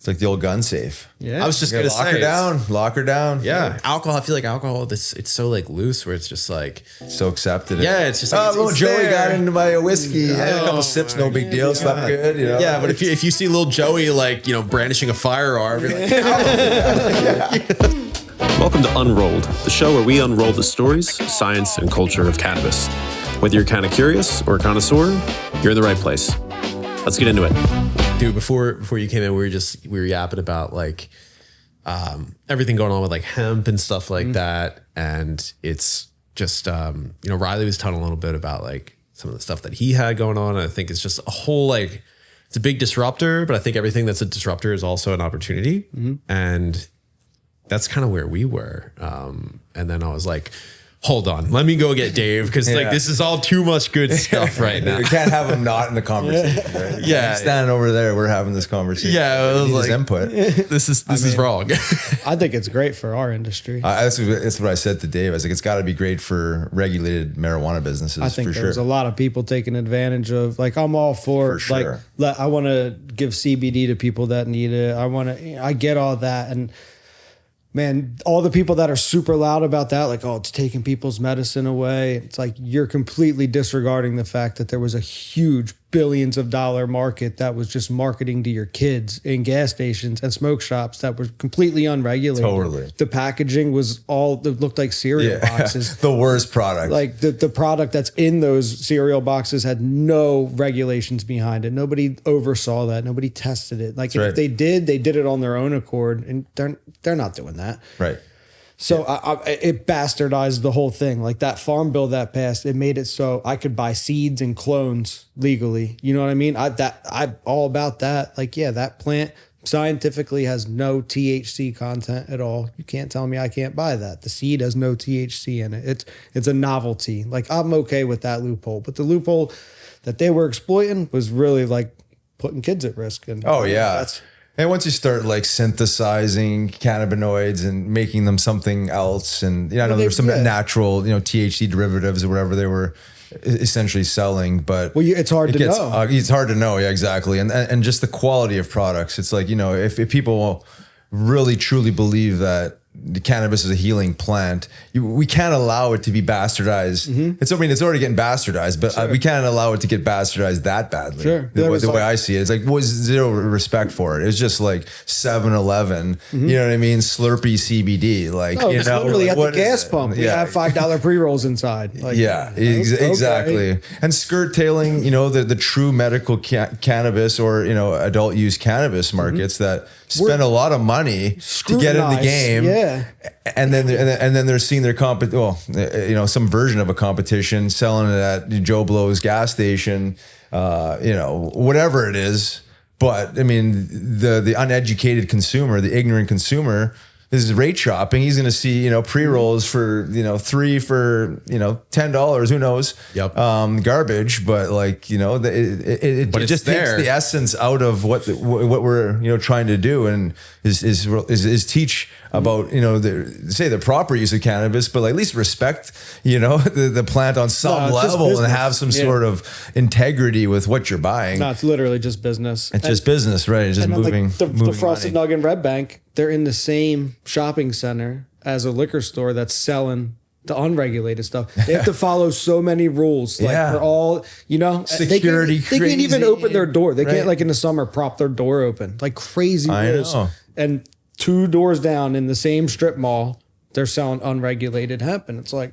It's like the old gun safe. Yeah. I was just going to say. Lock her down. Yeah. Alcohol. I feel like alcohol, it's so like loose where it's just like. So accepted. Yeah. It's just like. Little Joey got into my whiskey. Had a couple sips, no big deal. Slept good. You know? Yeah. But if you see little Joey, like, brandishing a firearm, you're like, Welcome to Unrolled, the show where we unroll the stories, science, and culture of cannabis. Whether you're kind of curious or a connoisseur, you're in the right place. Let's get into it. Dude, before you came in, we were yapping about like everything going on with like hemp and stuff like that. And it's just, Riley was telling a little bit about like some of the stuff that he had going on. And I think it's just a whole, like, it's a big disruptor, but I think everything that's a disruptor is also an opportunity. And that's kind of where we were. And then I was like, hold on, let me go get Dave because like this is all too much good stuff right now. We can't have him not in the conversation. Right? Yeah, he's standing over there. We're having this conversation. Yeah, I was like, his input. This is wrong. I think it's great for our industry. That's what I said to Dave. I was like, it's got to be great for regulated marijuana businesses. I think for there's sure. a lot of people taking advantage of. Like, I'm all for sure. Like, I want to give CBD to people that need it. I get all that. And man, all the people that are super loud about that, like, oh, it's taking people's medicine away. It's like you're completely disregarding the fact that there was a huge billions of dollar market that was just marketing to your kids in gas stations and smoke shops that were completely unregulated. Totally. The packaging was all, it looked like cereal boxes. The worst product. Like the product that's in those cereal boxes had no regulations behind it. Nobody oversaw that. Nobody tested it. Like if they did it on their own accord, and they're not doing that. Right. So it bastardized the whole thing. Like that farm bill that passed, it made it so I could buy seeds and clones legally. You know what I mean? I'm all about that. Like, yeah, that plant scientifically has no THC content at all. You can't tell me I can't buy that. The seed has no THC in it. It's a novelty. Like, I'm okay with that loophole, but the loophole that they were exploiting was really like putting kids at risk. And and once you start like synthesizing cannabinoids and making them something else, and I know there's some natural, THC derivatives or whatever they were essentially selling, but it's hard to know. It's hard to know, yeah, exactly, and just the quality of products. It's like if people really truly believe that the cannabis is a healing plant, we can't allow it to be bastardized. It's already getting bastardized, but we can't allow it to get bastardized that badly. The way I see it, it's like was zero respect for it. It's just like 7-Eleven, you know what I mean? Slurpee CBD, like it's literally at the gas pump. We have $5 pre-rolls inside. Like, exactly. And skirt tailing, the true medical cannabis or adult use cannabis markets that spend a lot to get in the game. And then they're seeing their some version of a competition selling it at Joe Blow's gas station, whatever it is. But I mean, the uneducated consumer, the ignorant consumer, is rate shopping. He's going to see, pre-rolls for, 3 for, $10, who knows? Yep. Garbage, but like, it just takes the essence out of what we're, trying to do, and is teach about, the proper use of cannabis, but like at least respect, the plant on some level and have some sort of integrity with what you're buying. No, it's literally just business. It's just business, right? It's just moving. The Frosted Nug in Red Bank, they're in the same shopping center as a liquor store that's selling the unregulated stuff. They have to follow so many rules. Like for all, security. They can't even open their door. They can't, like in the summer, prop their door open. Like crazy rules. I know. And 2 doors down in the same strip mall, they're selling unregulated hemp. And it's like,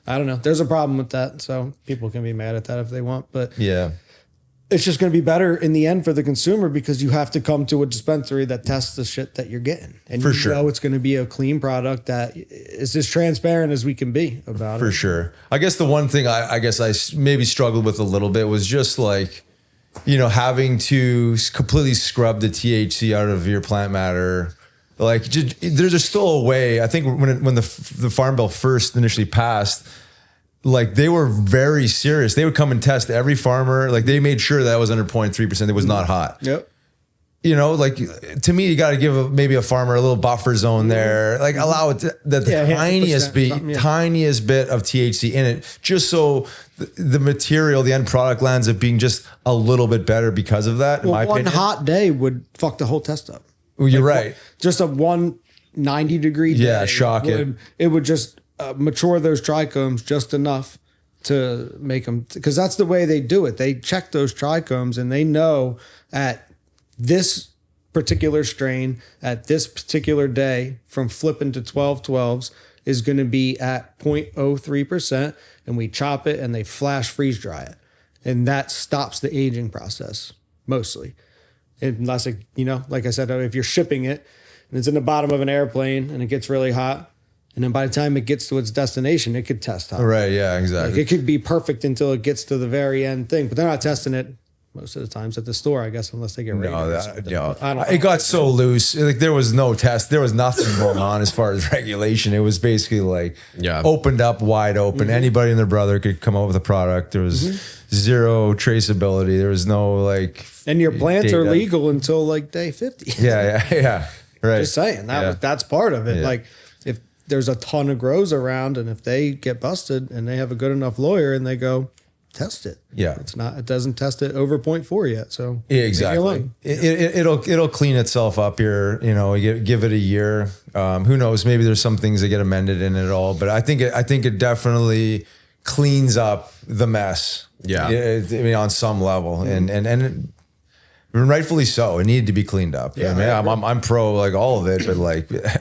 I don't know. There's a problem with that. So people can be mad at that if they want. But it's just going to be better in the end for the consumer because you have to come to a dispensary that tests the shit that you're getting. And for sure, it's going to be a clean product that is as transparent as we can be about it. For sure. I guess the one thing I maybe struggled with a little bit was just like, having to completely scrub the THC out of your plant matter. Like, there's still a way. I think when the Farm Bill first initially passed, like they were very serious. They would come and test every farmer. Like they made sure that was under 0.3%. It was not hot. Yep. Like to me, you got to give maybe a farmer a little buffer zone there. Like allow it the tiniest bit of THC in it, just so the material, the end product lands up being just a little bit better because of that. Well, one hot day would fuck the whole test up. Well, you're right. Just a 190 degree day. Yeah, shock it would just mature those trichomes just enough to make them, because that's the way they do it. They check those trichomes and they know at this particular strain at this particular day from flipping to 12/12s is going to be at 0.03%, and we chop it and they flash freeze dry it. And that stops the aging process mostly. Unless, like I said, if you're shipping it and it's in the bottom of an airplane and it gets really hot, and then by the time it gets to its destination, it could test hot. Right, yeah, exactly. Like it could be perfect until it gets to the very end thing, but they're not testing it most of the times at the store, I guess, unless they get raided. It got so loose. Like there was no test. There was nothing going on as far as regulation. It was basically like opened up wide open. Anybody and their brother could come up with a product. There was zero traceability. There was no and your plants are legal until like day 50. Yeah. Right. Just saying that's part of it. Yeah. Like if there's a ton of grows around, and if they get busted and they have a good enough lawyer and they go, test it. Yeah. It doesn't test it over 0.4 yet. So exactly. It'll clean itself up here. Give it a year. Who knows? Maybe there's some things that get amended in it all, but I think it definitely cleans up the mess. Yeah. On some level, and rightfully so. It needed to be cleaned up. Yeah, I'm pro all of it, but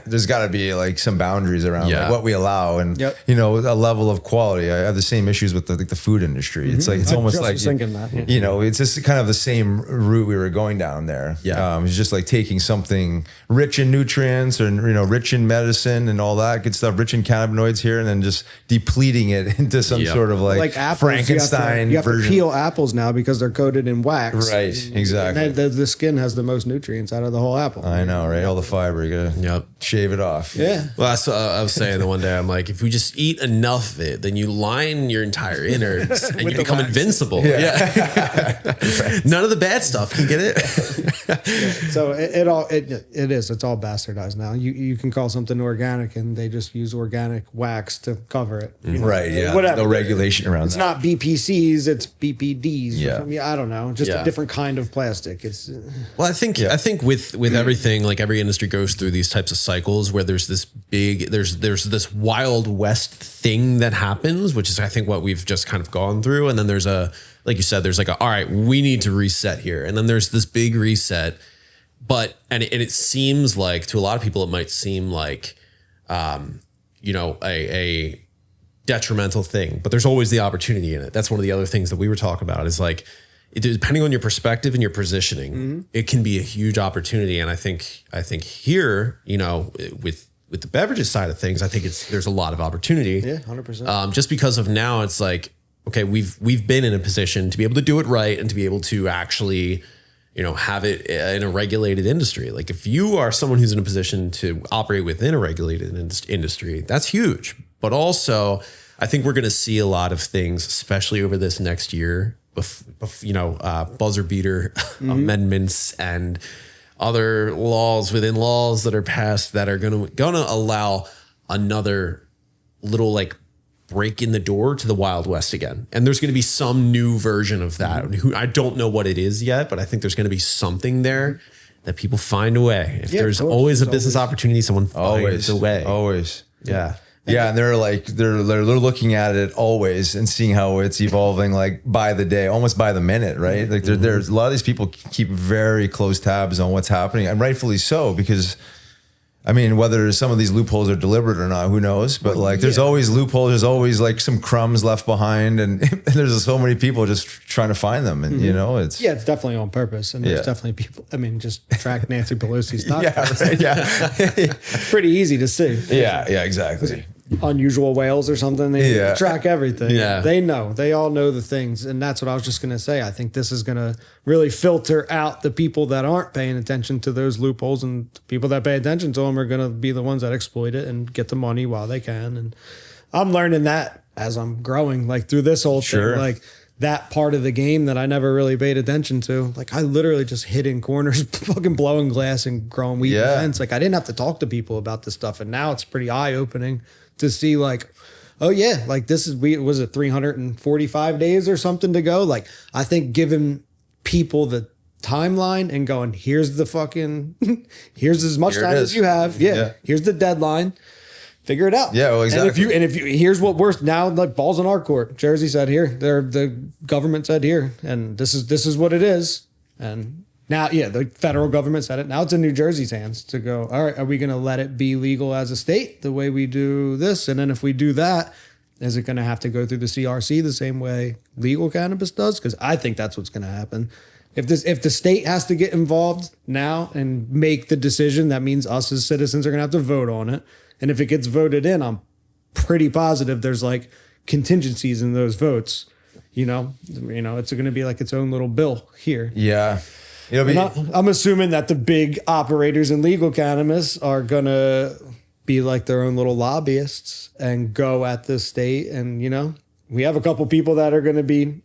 there's got to be some boundaries around what we allow, and a level of quality. I have the same issues with the food industry. It's it's almost like it's just kind of the same route we were going down there. Yeah, it's just taking something rich in nutrients and rich in medicine and all that good stuff, rich in cannabinoids here, and then just depleting it into some sort of apples, Frankenstein you have version. To peel apples now because they're coated in wax. Right, exactly. The skin has the most nutrients out of the whole apple. I know, right? All the fiber, you gotta shave it off. Yeah. Well, that's what I was saying the one day. I'm like, if we just eat enough of it, then you line your entire innards and you become invincible. Yeah. None of the bad stuff can get it. So it's all bastardized now. You can call something organic and they just use organic wax to cover it. Right. Yeah. Whatever. No regulation around it's that. It's not BPCs, it's BPDs. Yeah. I don't know. Just a different kind of plastic. Well, I think with everything, every industry goes through these types of cycles where there's this there's this Wild West thing that happens, which is I think what we've just kind of gone through. And then there's like you said, there's all right, we need to reset here. And then there's this big reset, and it seems like to a lot of people, it might seem like, a detrimental thing, but there's always the opportunity in it. That's one of the other things that we were talking about is depending on your perspective and your positioning, it can be a huge opportunity. And I think here, with the beverages side of things, I think there's a lot of opportunity. Yeah, 100%. Just because of now, it's okay, we've been in a position to be able to do it right and to be able to actually, have it in a regulated industry. If you are someone who's in a position to operate within a regulated industry, that's huge. But also, I think we're going to see a lot of things, especially over this next year, buzzer beater amendments and other laws within laws that are passed that are going to allow another little break in the door to the Wild West again. And there's going to be some new version of that. I don't know what it is yet, but I think there's going to be something there that people find a way. If there's always a business opportunity, someone finds a way. Always. Yeah. Yeah, and they're looking at it always and seeing how it's evolving by the day, almost by the minute, right? There's a lot of these people keep very close tabs on what's happening, and rightfully so, because whether some of these loopholes are deliberate or not, who knows? But there's always loopholes. There's always some crumbs left behind, and there's so many people just trying to find them. And it's it's definitely on purpose. And there's definitely people. Just track Nancy Pelosi's stock. Pretty easy to see. Yeah, exactly. Unusual whales or something. They track everything. Yeah. They all know the things. And that's what I was just going to say. I think this is going to really filter out the people that aren't paying attention to those loopholes, and the people that pay attention to them are going to be the ones that exploit it and get the money while they can. And I'm learning that as I'm growing, through this whole thing, that part of the game that I never really paid attention to. I literally just hid in corners, fucking blowing glass and growing weed plants. I didn't have to talk to people about this stuff. And now it's pretty eye opening to see this is, was it 345 days or something to go? I think giving people the timeline and going, here's the fucking, here's as much Here time it as is. you have. Yeah. Here's the deadline. Figure it out. Yeah, well, exactly. And if you, here's what we're now, like, balls in our court. Jersey said here, the government said here, and this is what it is. And now, the federal government said it. Now it's in New Jersey's hands to go, all right, are we going to let it be legal as a state the way we do this? And then if we do that, is it going to have to go through the CRC the same way legal cannabis does? Because I think that's what's going to happen. If the state has to get involved now and make the decision, that means us as citizens are going to have to vote on it. And if it gets voted in, I'm pretty positive there's like contingencies in those votes. It's going to be like its own little bill here. Yeah. I'm assuming that the big operators in legal cannabis are going to be like their own little lobbyists and go at the state. And, we have a couple people that are going to be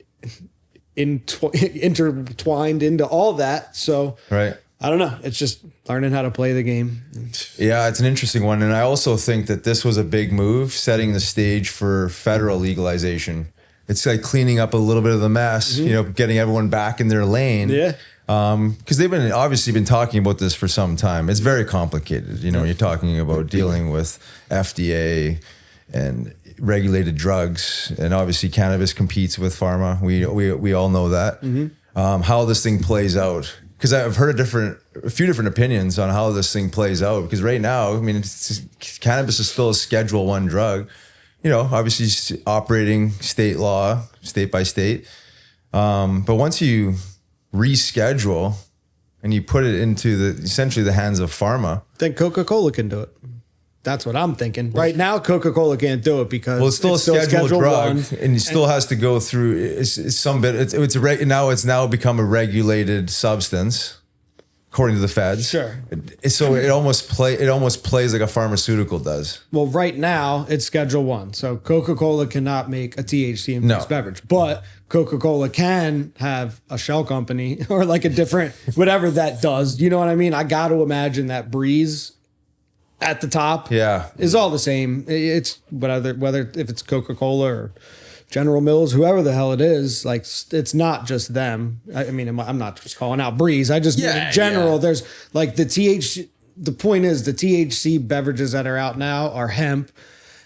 intertwined into all that. So right. I don't know. It's just learning how to play the game. Yeah, it's an interesting one. And I also think that this was a big move, setting the stage for federal legalization. It's like cleaning up a little bit of the mess, getting everyone back in their lane. Yeah. Because they've been talking about this for some time. It's very complicated. You're talking about dealing with FDA and regulated drugs, and obviously cannabis competes with pharma. We all know that. How this thing plays out. Because I've heard a few different opinions on how this thing plays out. Because right now, cannabis is still a Schedule I drug. Obviously operating state law, state by state. But once you reschedule and you put it into essentially the hands of pharma, then Coca-Cola can do it. That's what I'm thinking. Right now, Coca-Cola can't do it because it's still a scheduled drug, and it still has to go through now it's now become a regulated substance according to the feds. Sure. So it almost plays like a pharmaceutical does. Well, right now it's Schedule I. So Coca-Cola cannot make a THC-infused beverage, but Coca-Cola can have a shell company or like a different, whatever that does. You know what I mean? I got to imagine that Breeze at the top is all the same. It's whether if it's Coca-Cola or General Mills, whoever the hell it is, like, it's not just them. I'm not just calling out Breeze. I just mean in general, there's like the point is the THC beverages that are out now are hemp.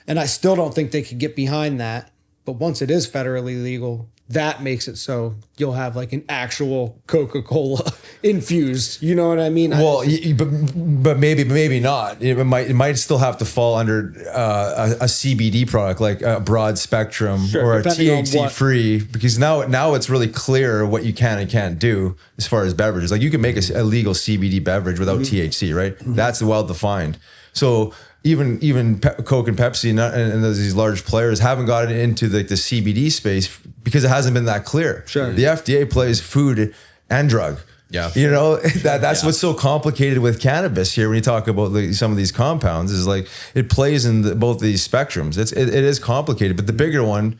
And I still don't think they could get behind that. But once it is federally legal, that makes it so you'll have like an actual Coca-Cola infused. You know what I mean? Well, but maybe not. It might still have to fall under a CBD product, like a broad spectrum or a THC free, because now it's really clear what you can and can't do as far as beverages. Like you can make a legal CBD beverage without THC, right? That's well defined. So even Coke and Pepsi and these large players haven't gotten into the CBD space because it hasn't been that clear. Sure. The FDA plays food and drug. Yeah. That's what's so complicated with cannabis here when you talk about some of these compounds is like it plays in both these spectrums. It is complicated, but the bigger one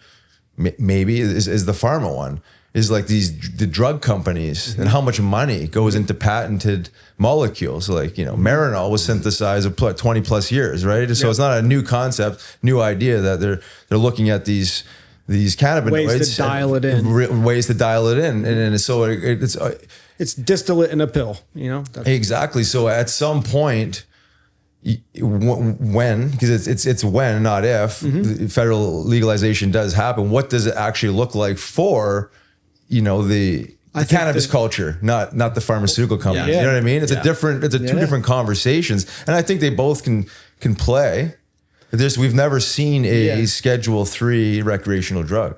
maybe is the pharma one. Is like the drug companies and how much money goes into patented molecules. Like, Marinol was synthesized 20 plus years, right? So it's not a new concept, new idea that they're looking at these cannabinoids. Ways to dial it in. Ways to dial it in. And so it's distillate in a pill, Exactly. So at some point, because it's when, not if, federal legalization does happen, what does it actually look like for the cannabis culture, not the pharmaceutical companies. Yeah. You know what I mean? It's two different conversations, and I think they both can play. We've never seen a Schedule III recreational drug,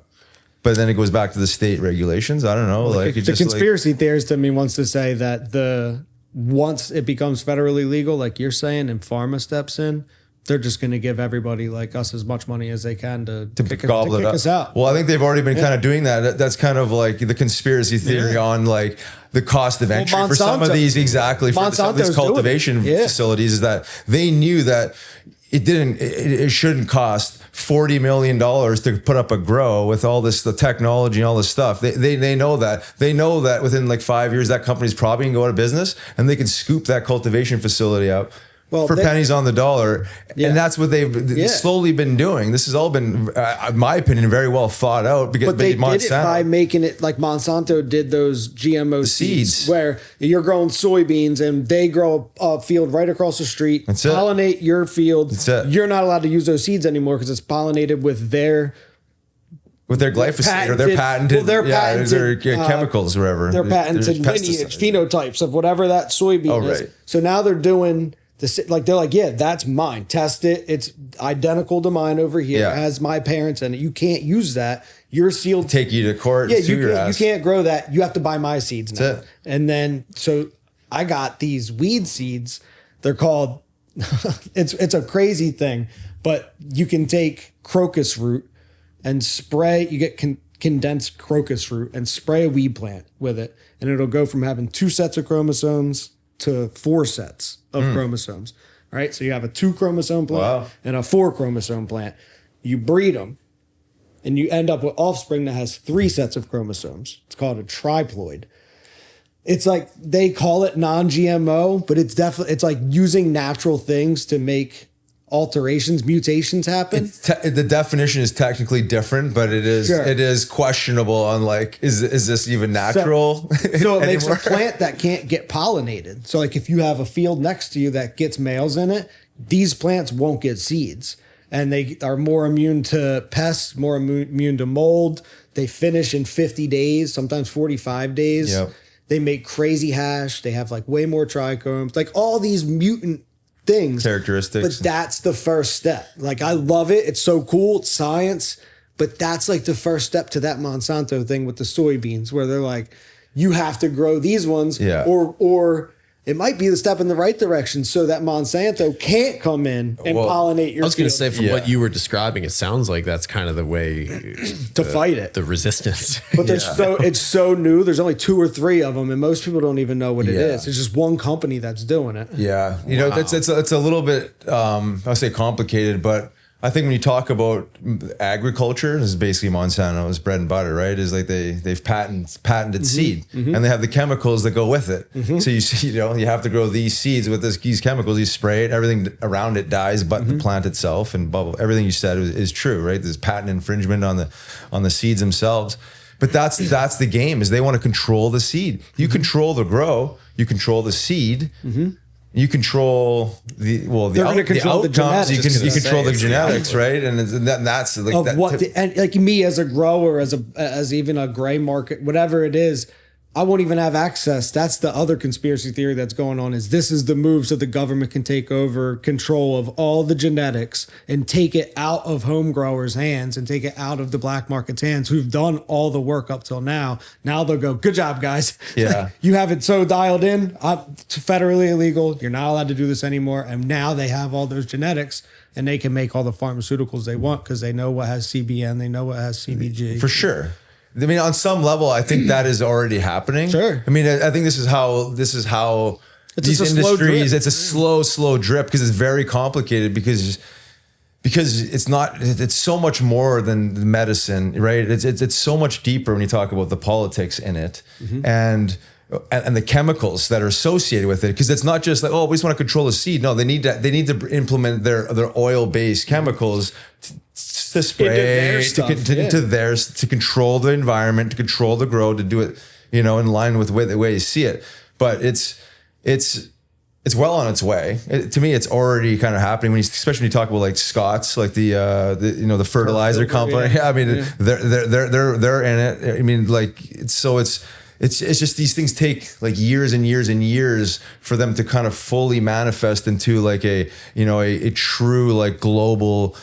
but then it goes back to the state regulations. I don't know. The conspiracy theorist to me wants to say that once it becomes federally legal, like you're saying, and pharma steps in, they're just going to give everybody like us as much money as they can to kick us out. Well, I think they've already been kind of doing that. That's kind of like the conspiracy theory on like the cost of entry for some of these, for some of these cultivation facilities, is that they knew that it shouldn't cost $40 million to put up a grow with all this, the technology and all this stuff. They know that. They know that within like 5 years, that company's probably going to go out of business and they can scoop that cultivation facility up for pennies on the dollar. And that's what they've slowly been doing. This has all been, in my opinion, very well thought out. But they did it by making it like Monsanto did those GMO seeds where you're growing soybeans and they grow a field right across the street, pollinate your field. You're not allowed to use those seeds anymore because it's pollinated with their glyphosate or their patented, their chemicals or whatever. Their patented lineage, phenotypes of whatever that soybean is. So now they're doing they're like, yeah, that's mine. Test it. It's identical to mine over here. It has my parents in it. You can't use that. You're sealed. Take you to court. Yeah, you can't grow that. You have to buy my seeds now. That's it. And then so I got these weed seeds. They're called. it's a crazy thing, but you can take crocus root and spray. You get condensed crocus root and spray a weed plant with it, and it'll go from having 2 sets of chromosomes to 4 sets of chromosomes. All right. So you have a 2 chromosome plant and a 4 chromosome plant. You breed them and you end up with offspring that has 3 sets of chromosomes. It's called a triploid. It's like they call it non-GMO, but it's like using natural things to make mutations happen. The definition is technically different, but it is questionable on like, is this even natural? So it makes a plant that can't get pollinated. So like if you have a field next to you that gets males in it, these plants won't get seeds. And they are more immune to pests, more immune to mold. They finish in 50 days, sometimes 45 days. Yep. They make crazy hash. They have like way more trichomes, like all these mutant things, characteristics. But that's the first step. Like I love it. It's so cool. It's science. But that's like the first step to that Monsanto thing with the soybeans, where they're like, you have to grow these ones, or it might be the step in the right direction so that Monsanto can't come in and pollinate your I was going to say, from what you were describing, it sounds like that's kind of the way to fight it. The resistance. But it's so new. There's only 2 or 3 of them, and most people don't even know what it is. There's just one company that's doing it. Yeah. You know, it's a little bit, I'll say complicated, but I think when you talk about agriculture, this is basically Monsanto's bread and butter, right? Is like they've patented seed, and they have the chemicals that go with it. So you have to grow these seeds with these chemicals. You spray it, everything around it dies, but the plant itself and bubble. Everything you said is true, right? There's patent infringement on the seeds themselves. But that's the game. Is they want to control the seed. You control the grow. You control the seed. You control the outcomes. You control the genetics, right? And that's like of what and like me as a grower, as even a gray market, whatever it is, I won't even have access. That's the other conspiracy theory that's going on. Is this is the move so the government can take over control of all the genetics and take it out of home growers' hands and take it out of the black market's hands, who've done all the work up till now. Now they'll go, good job, guys. Yeah, you have it so dialed in. It's federally illegal. You're not allowed to do this anymore. And now they have all those genetics, and they can make all the pharmaceuticals they want because they know what has CBN, they know what has CBG. For sure. I mean, on some level, I think that is already happening. Sure. I mean, I think this is how these industries. It's a slow drip because it's very complicated because it's so much more than medicine, right? It's so much deeper when you talk about the politics in it and the chemicals that are associated with it. Because it's not just like, oh, we just want to control the seed. No, they need to implement their oil-based chemicals to spray to control the environment, to control the grow, to do it, in line with the way you see it. But it's well on its way. To me, it's already kind of happening. Especially when you talk about like Scott's, like the fertilizer company. Yeah, I mean, they're in it. I mean, like it's just these things take like years and years and years for them to kind of fully manifest into like a true like global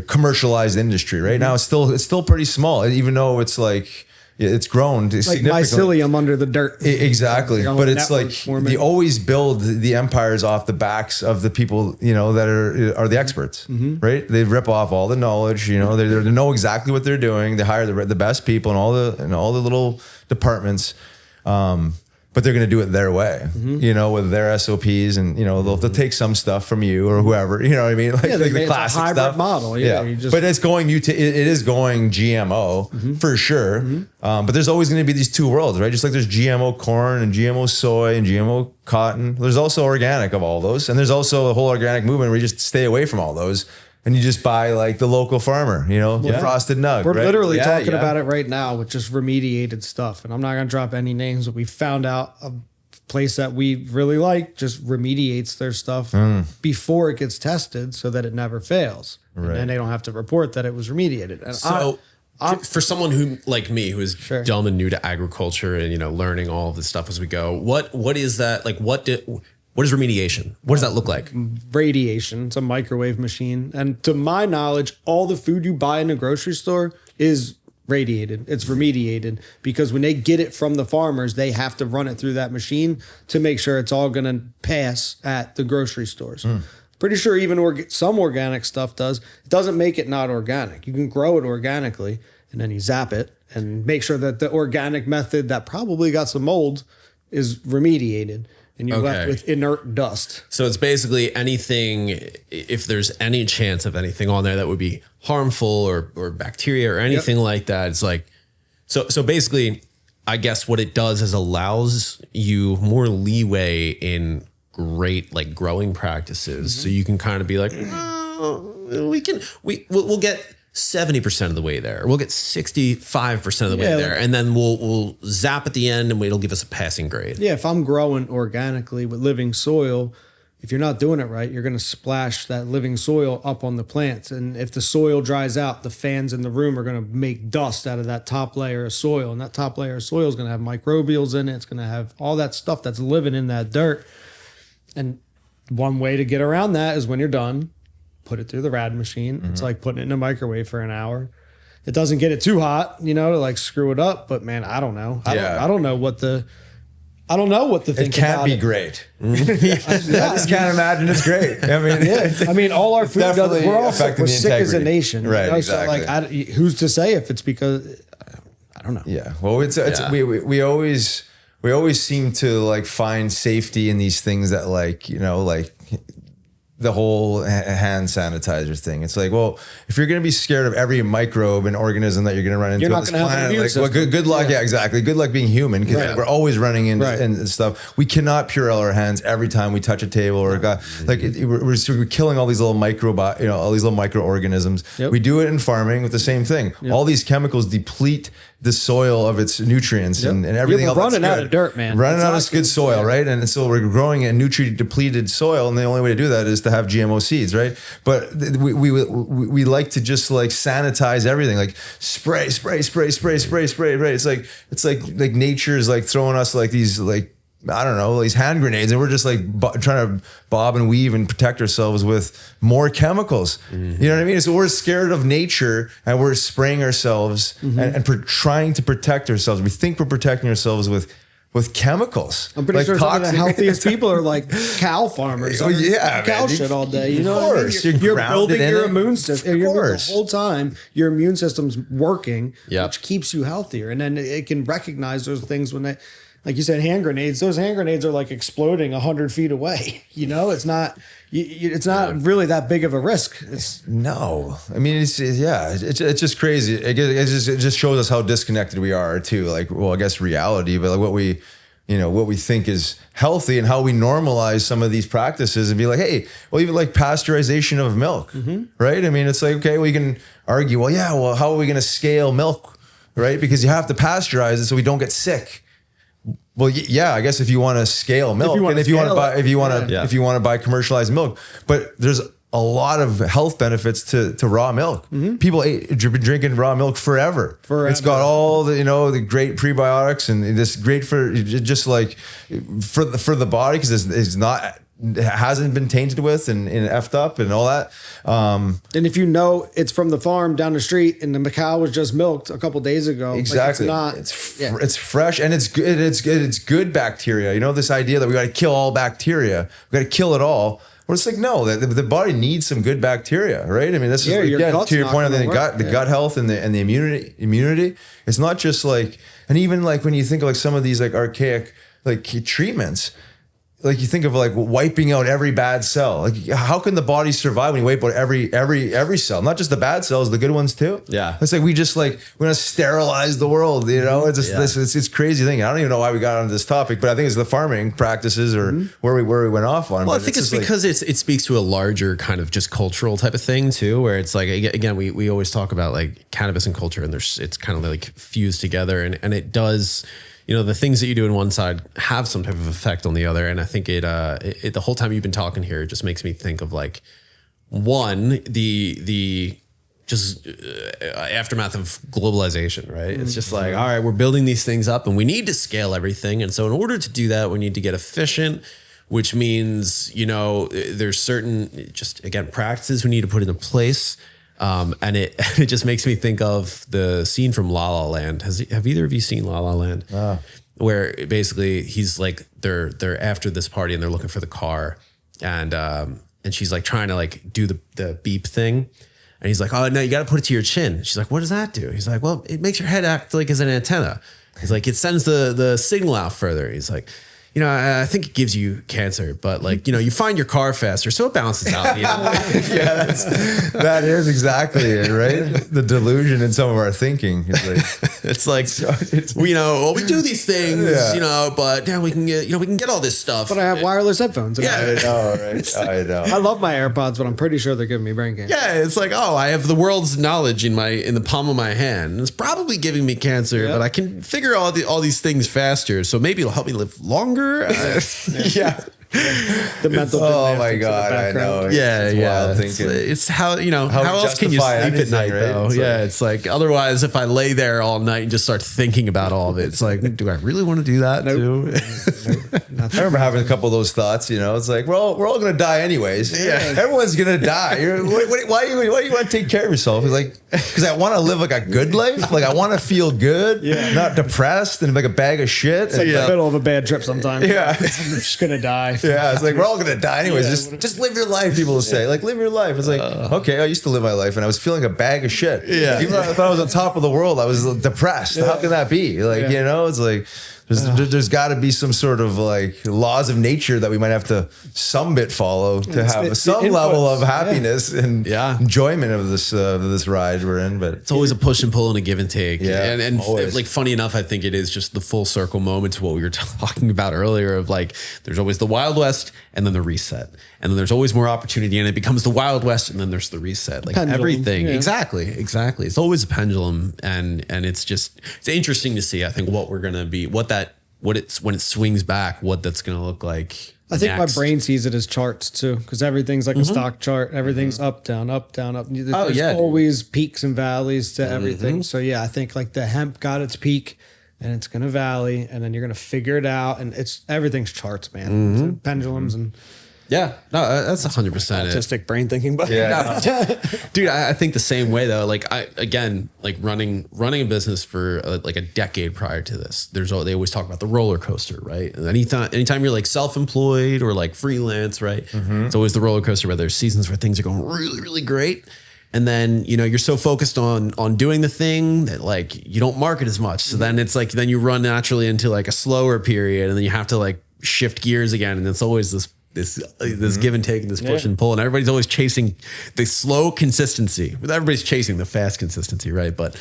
commercialized industry. Right now, it's still pretty small, even though it's like it's grown like significantly. Mycelium under the dirt. Exactly. But it's like they always build the empires off the backs of the people, that are the experts, right? They rip off all the knowledge, they know exactly what they're doing. They hire the best people in all the little departments. But but they're going to do it their way, you know, with their SOPs, and you know they'll take some stuff from you or whoever, you know what I mean, like, like the classic stuff model, but it's going it is going GMO for sure, but there's always going to be these two worlds, right? Just like there's GMO corn and GMO soy and GMO cotton, there's also organic of all those, and there's also a whole organic movement where you just stay away from all those. And you just buy like the local farmer, you know, the frosted nug. We're literally talking about it right now with just remediated stuff. And I'm not going to drop any names, but we found out a place that we really like just remediates their stuff before it gets tested so that it never fails. And then they don't have to report that it was remediated. And so for someone who like me, who is dumb and new to agriculture and, you know, learning all of this stuff as we go, what is that? Like, what is remediation? What does that look like? Radiation. It's a microwave machine. And to my knowledge, all the food you buy in a grocery store is radiated. It's remediated because when they get it from the farmers, they have to run it through that machine to make sure it's all going to pass at the grocery stores. Pretty sure even some organic stuff does. It doesn't make it not organic. You can grow it organically and then you zap it and make sure that the organic method that probably got some mold is remediated. And you're left with inert dust. So it's basically anything, if there's any chance of anything on there that would be harmful or bacteria or anything like that, it's like, so basically, I guess what it does is allows you more leeway in great like growing practices. So you can kind of be like, we'll get 70% of the way there. We'll get 65% of the way there. And then we'll zap at the end and it'll give us a passing grade. Yeah, if I'm growing organically with living soil, if you're not doing it right, you're going to splash that living soil up on the plants. And if the soil dries out, the fans in the room are going to make dust out of that top layer of soil. And that top layer of soil is going to have microbials in it. It's going to have all that stuff that's living in that dirt. And one way to get around that is when you're done, put it through the rad machine. It's like putting it in a microwave for an hour. It doesn't get it too hot, you know, to like screw it up. But man, I don't know. I don't know what the thing. It can't be great. I just can't imagine it's great. I mean, all our food does. We're sick as a nation, right? You know? Exactly. So like, who's to say if it's because I don't know. Yeah. Well, we always seem to like find safety in these things that like, you know, like the whole hand sanitizer thing. It's like, well, if you're going to be scared of every microbe and organism that you're going to run into on this planet, like, well, good luck. Yeah, exactly. Good luck being human, because we're always running into stuff. We cannot Purell our hands every time we touch a table or we're killing all these little all these little microorganisms. We do it in farming with the same thing. All these chemicals deplete the soil of its nutrients and everything else. We're running out of dirt, man. Running out of good soil, right? And so we're growing in nutrient depleted soil, and the only way to do that is to have GMO seeds, right? But we like to just like sanitize everything, like spray. Right? It's like nature is like throwing us like these like, I don't know, these hand grenades, and we're just like trying to bob and weave and protect ourselves with more chemicals. You know what I mean? So we're scared of nature and we're spraying ourselves and trying to protect ourselves. We think we're protecting ourselves with chemicals. I'm pretty sure some of the healthiest people are like cow farmers. Oh yeah, cow shit all day. You know what I mean? You're building your immune system. The whole time your immune system's working, which keeps you healthier. And then it can recognize those things when they, like you said, hand grenades. Those hand grenades are like exploding 100 feet away. You know, it's not really that big of a risk. No, I mean, it's just crazy. It just shows us how disconnected we are too. Like, well, I guess reality, but like what we think is healthy and how we normalize some of these practices and be like, hey, well, even like pasteurization of milk, right? I mean, it's like, okay, we can argue, well, how are we going to scale milk, right? Because you have to pasteurize it so we don't get sick. Well, yeah, I guess if you want to scale milk, if you want to buy commercialized milk, but there's a lot of health benefits to raw milk. People been drinking raw milk forever. It's got all the the great prebiotics and this great for just like for the body, because it hasn't been tainted with and effed up and all that. And if you know it's from the farm down the street and the cow was just milked a couple days ago, exactly, like it's fresh and it's good. It's good bacteria. You know, this idea that we got to kill all bacteria, we got to kill it all. Well, it's like, no, the body needs some good bacteria, right? I mean, this is again to your point on the gut health and the immunity. It's not just like, and even like when you think of like some of these like archaic like treatments. Like you think of like wiping out every bad cell. Like how can the body survive when you wipe out every cell? Not just the bad cells, the good ones too. Yeah. It's like we're gonna sterilize the world. You know, it's just it's crazy thing. I don't even know why we got onto this topic, but I think it's the farming practices or where we went off on. Well, I think it's because it speaks to a larger kind of just cultural type of thing too, where it's like again we always talk about like cannabis and culture, and it's kind of like fused together, and it does. You know, the things that you do in one side have some type of effect on the other. And I think it the whole time you've been talking here, it just makes me think of like one, the just aftermath of globalization, right? It's just like, all right, we're building these things up and we need to scale everything. And so in order to do that, we need to get efficient, which means, you know, there's certain just, again, practices we need to put into place. And it just makes me think of the scene from La La Land. Have either of you seen La La Land? Where basically he's like they're after this party and they're looking for the car, and she's like trying to like do the beep thing, and he's like, oh no, you got to put it to your chin. She's like, what does that do? He's like, well, it makes your head act like it's an antenna. He's like, it sends the signal out further. He's like, you know, I think it gives you cancer, but like, you know, you find your car faster, so it balances out. You know? Yeah, that is exactly it, right? The delusion in some of our thinking. It's like, you know, well, we do these things, you know, but yeah, we can get all this stuff. But I have wireless headphones. Yeah, I know, right? I know. I love my AirPods, but I'm pretty sure they're giving me brain cancer. Yeah, it's like, oh, I have the world's knowledge in the palm of my hand. It's probably giving me cancer, but I can figure all these things faster. So maybe it'll help me live longer. Yeah. The mental. Oh my God, I know. Yeah. Thinking. It's how, you know, how else can you sleep at night, right? Though? It's like otherwise, if I lay there all night and just start thinking about all of it, it's like, do I really want to do that too? I remember having a couple of those thoughts. You know, it's like we're all going to die anyways. Yeah, everyone's going to die. Why do you want to take care of yourself? It's like because I want to live like a good life. Like I want to feel good, not depressed and like a bag of shit. It's like the middle of a bad trip sometimes. Yeah, I'm just gonna die. Yeah, it's like we're all gonna die anyways. Just live your life. People will say, like, live your life. It's like, okay, I used to live my life and I was feeling a bag of shit. Yeah, even though I thought I was on top of the world, I was depressed. How can that be? Like, you know, it's like there's got to be some sort of like laws of nature that we might have to some bit follow to have some level of happiness and enjoyment of this ride we're in. But it's always a push and pull and a give and take. Yeah, and like funny enough, I think it is just the full circle moment to what we were talking about earlier of like there's always the Wild West and then the reset. And then there's always more opportunity and it becomes the Wild West and then there's the reset. Like pendulum, everything. Yeah. Exactly. It's always a pendulum and it's interesting to see, I think, what we're gonna be, when it swings back, what that's gonna look like. I think my brain sees it as charts too, because everything's like a stock chart. Everything's up, down, up, down, up. There's always peaks and valleys to everything. So yeah, I think like the hemp got its peak and it's gonna valley and then you're gonna figure it out and everything's charts, man. Pendulums and yeah, no, that's 100% autistic brain thinking, but dude, I think the same way though. Like running a business for like a decade prior to this, they always talk about the roller coaster, right? And anytime you're like self-employed or like freelance, right? It's always the roller coaster where there's seasons where things are going really, really great. And then, you know, you're so focused on doing the thing that like you don't market as much. So then it's like, then you run naturally into like a slower period and then you have to like shift gears again. And it's always this give and take and this push and pull, and everybody's always chasing the slow consistency. Everybody's chasing the fast consistency, right? But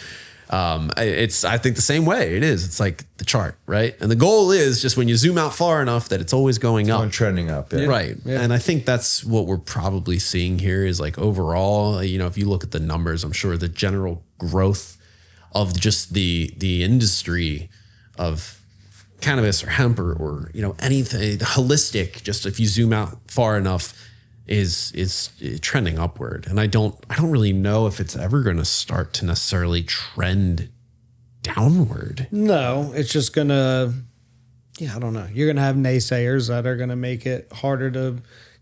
I think the same way it is. It's like the chart, right? And the goal is just when you zoom out far enough that it's always going up, trending up, right? Yeah. And I think that's what we're probably seeing here is like overall, you know, if you look at the numbers, I'm sure the general growth of just the industry of cannabis or hemp or you know anything holistic, just if you zoom out far enough, is trending upward. And I don't really know if it's ever going to start to necessarily trend downward. No, it's just gonna. Yeah, I don't know. You're gonna have naysayers that are gonna make it harder to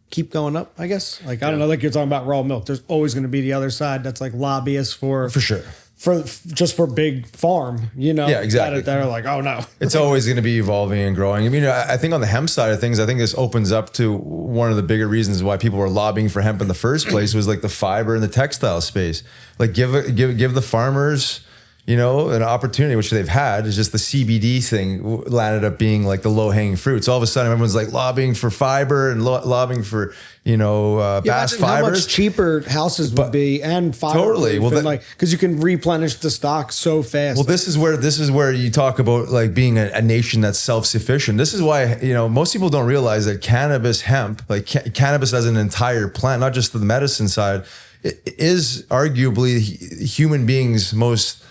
keep going up, I guess. Like I don't know. Like you're talking about raw milk. There's always going to be the other side that's like lobbyists for sure. For big farm, you know, exactly. That are like, oh no, it's always going to be evolving and growing. I mean, I think on the hemp side of things, I think this opens up to one of the bigger reasons why people were lobbying for hemp in the first place was like the fiber and the textile space. Like give the farmers, an opportunity, which they've had, is just the CBD thing landed up being like the low hanging fruit. So all of a sudden everyone's like lobbying for fiber and lobbying for, bass fibers. How much cheaper houses would be and fiber. Totally. Well, because you can replenish the stock so fast. Well, this is where you talk about like being a nation that's self-sufficient. This is why, most people don't realize that cannabis, hemp, like cannabis as an entire plant, not just the medicine side, is arguably human beings' most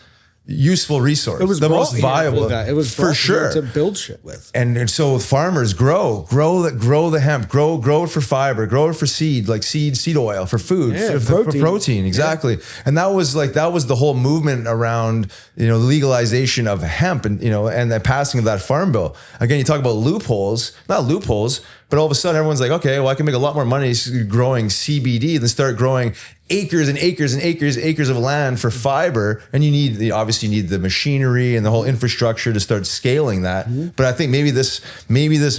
useful resource. It was the most viable. It was for sure to build shit with. And so farmers grow the hemp, grow it for fiber, grow it for seed, like seed oil, for food, for protein. Exactly. Yeah. And that was the whole movement around, the legalization of hemp and the passing of that farm bill. Again, you talk about not loopholes, but all of a sudden everyone's like, okay, well, I can make a lot more money growing CBD than start growing acres and acres and acres of land for fiber. And you need the machinery and the whole infrastructure to start scaling that. Mm-hmm. But I think maybe this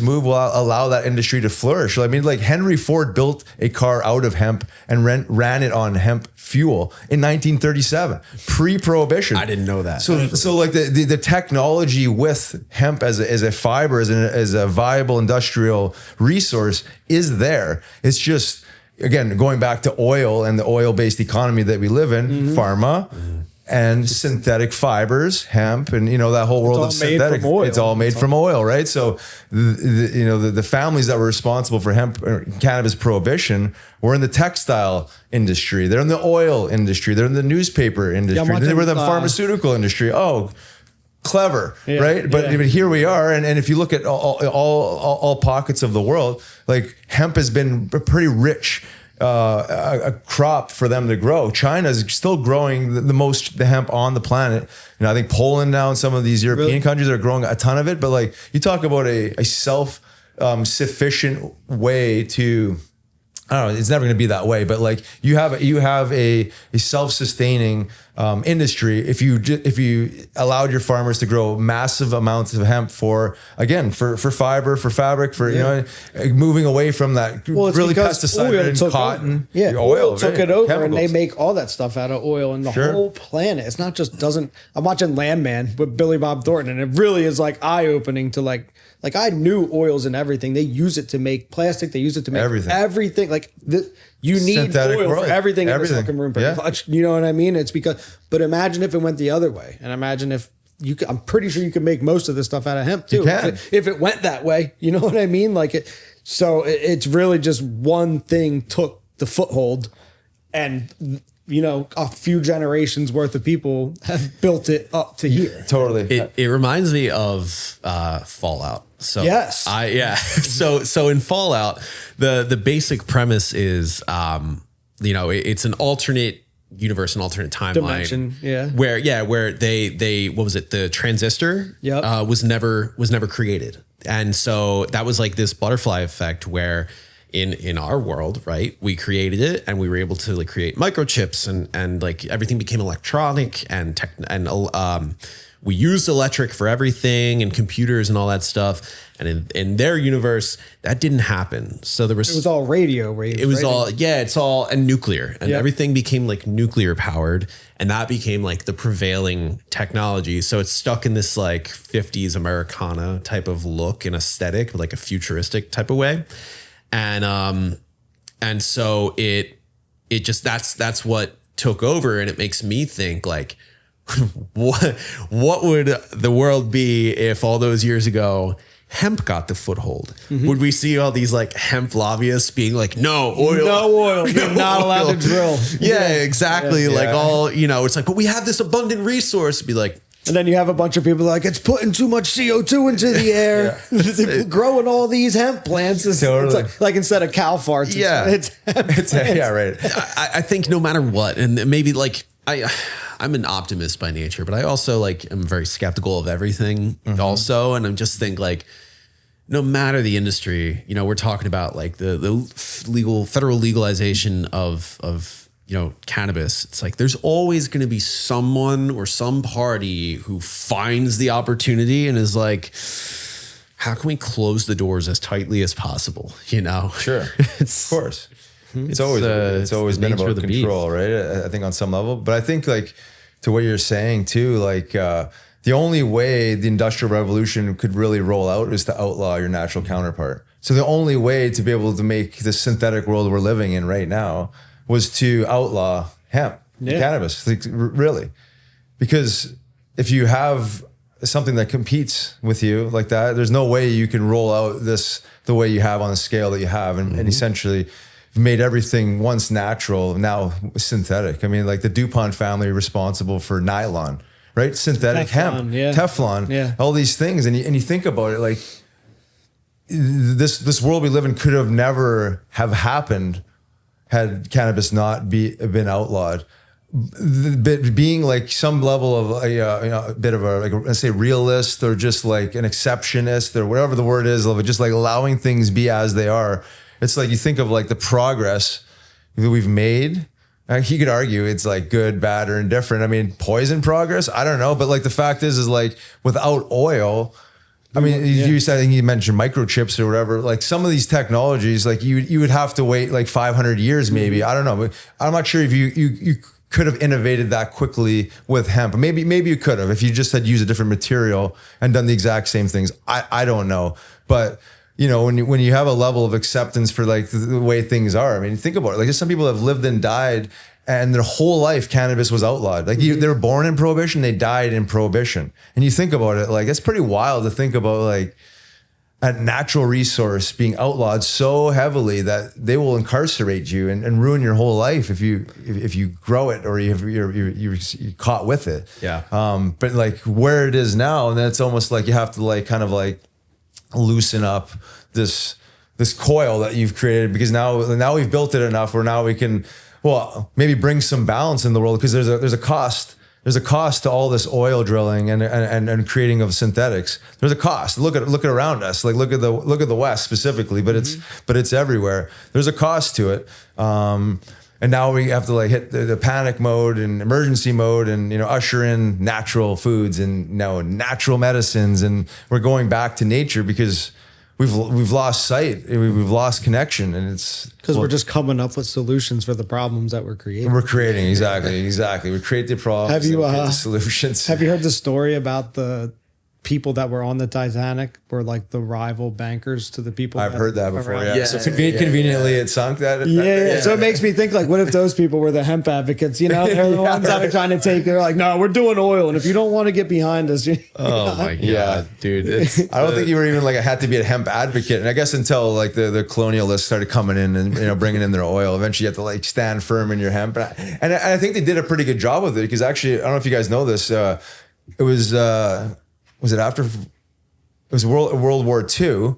move will allow that industry to flourish. I mean, like Henry Ford built a car out of hemp and ran it on hemp fuel in 1937, pre-prohibition. I didn't know that. So like the technology with hemp as a fiber, as a viable industrial resource is there. It's just, again, going back to oil and the oil-based economy that we live in, pharma and synthetic fibers, hemp, and that whole world of synthetic. It's all made from oil, right? So the families that were responsible for hemp or cannabis prohibition were in the textile industry. They're in the oil industry. They're in the newspaper industry. They were in the pharmaceutical industry. Oh, clever, right? But here we are, and if you look at all pockets of the world, like hemp has been pretty rich a crop for them to grow. China is still growing the hemp on the planet. I think Poland now and some of these European countries are growing a ton of it. But like you talk about a self sufficient way to. I don't know, it's never going to be that way, but like you have a self-sustaining industry if you allowed your farmers to grow massive amounts of hemp for fiber, for fabric, for moving away from that really pesticide cotton. Oil took it over, chemicals. And they make all that stuff out of oil and the whole planet. It's not just I'm watching Landman with Billy Bob Thornton, and it really is like eye-opening to like I knew oils and everything. They use it to make plastic. They use it to make everything. Like you need synthetic oil for everything in this fucking room. Pretty much. You know what I mean? It's but imagine if it went the other way, and imagine if I'm pretty sure you could make most of this stuff out of hemp too. If it went that way, you know what I mean? It's really just one thing took the foothold, and a few generations worth of people have built it up to here. Totally. It reminds me of Fallout. So yes. So in Fallout, the basic premise is, it's an alternate universe, an alternate timeline. Dimension, where they what was it? The transistor was never created. And so that was like this butterfly effect where in our world, right, we created it and we were able to like create microchips and like everything became electronic and we used electric for everything and computers and all that stuff. And in their universe, that didn't happen. So it was all radio waves. It was it's all and nuclear, and everything became like nuclear powered, and that became like the prevailing technology. So it's stuck in this like 50s Americana type of look and aesthetic, like a futuristic type of way. And so it just that's what took over, and it makes me think like, what would the world be if all those years ago hemp got the foothold? Mm-hmm. Would we see all these like hemp lobbyists being like, no oil, you're not allowed to drill? Yeah, exactly. Yeah. Like all, it's like, but we have this abundant resource. Be like, and then you have a bunch of people like, it's putting too much CO2 into the air. Growing all these hemp plants. Totally. It's like instead of cow farts, it's hemp plants. Right. I think no matter what, and maybe like I'm an optimist by nature, but I also like am very skeptical of everything also. And I'm just think like, no matter the industry, we're talking about like the federal legalization of cannabis. It's like, there's always going to be someone or some party who finds the opportunity and is like, how can we close the doors as tightly as possible? Sure. Of course. It's always been about control, right? I think on some level, but I think like to what you're saying too, like the only way the Industrial Revolution could really roll out is to outlaw your natural counterpart. So the only way to be able to make the synthetic world we're living in right now was to outlaw hemp, cannabis, like, really. Because if you have something that competes with you like that, there's no way you can roll out this the way you have on the scale that you have, and essentially made everything once natural, now synthetic. I mean, like the DuPont family responsible for nylon, right? Synthetic hemp, Teflon, all these things. And you think about it, like this world we live in could have never have happened had cannabis not been outlawed. Being like some level of a bit of a, like, let's say realist, or just like an exceptionist, or whatever the word is, of just like allowing things be as they are. It's like you think of like the progress that we've made. You could argue it's like good, bad, or indifferent. I mean, poison progress, I don't know. But like the fact is like without oil, I mean, you said, I think you mentioned microchips or whatever, like some of these technologies, like you would have to wait like 500 years maybe. I don't know. But I'm not sure if you could have innovated that quickly with hemp. Maybe you could have if you just had used a different material and done the exact same things. I don't know. But you know, when you have a level of acceptance for like the way things are, I mean, think about it. Like, there's some people have lived and died, and their whole life cannabis was outlawed. Like, they were born in Prohibition, they died in Prohibition. And you think about it, like, it's pretty wild to think about like a natural resource being outlawed so heavily that they will incarcerate you and ruin your whole life if you grow it, or you're caught with it. Yeah. But like where it is now, and then it's almost like you have to like kind of like loosen up this coil that you've created, because now we've built it enough where now we can, well, maybe bring some balance in the world, because there's a cost to all this oil drilling and creating of synthetics. There's a cost. Look at around us. Like look at the West specifically, but it's everywhere. There's a cost to it. And now we have to like hit the panic mode and emergency mode, and usher in natural foods and natural medicines, and we're going back to nature because we've lost sight, we've lost connection, and it's because we're just coming up with solutions for the problems that we're creating. We're creating exactly. We create the problems. Have you the solutions? Have you heard the story about the people that were on the Titanic were like the rival bankers to the people? I've heard that before. Yeah. So conveniently it sunk that. Yeah. So it makes me think, like, what if those people were the hemp advocates? They're the ones that are trying to take. They're like, no, we're doing oil, and if you don't want to get behind us, oh my god, dude! I don't think you were even like, I had to be a hemp advocate, and I guess until like the colonialists started coming in and bringing in their oil, eventually you have to like stand firm in your hemp, and I think they did a pretty good job with it, because actually I don't know if you guys know this, it was. Was it after? It was World War II.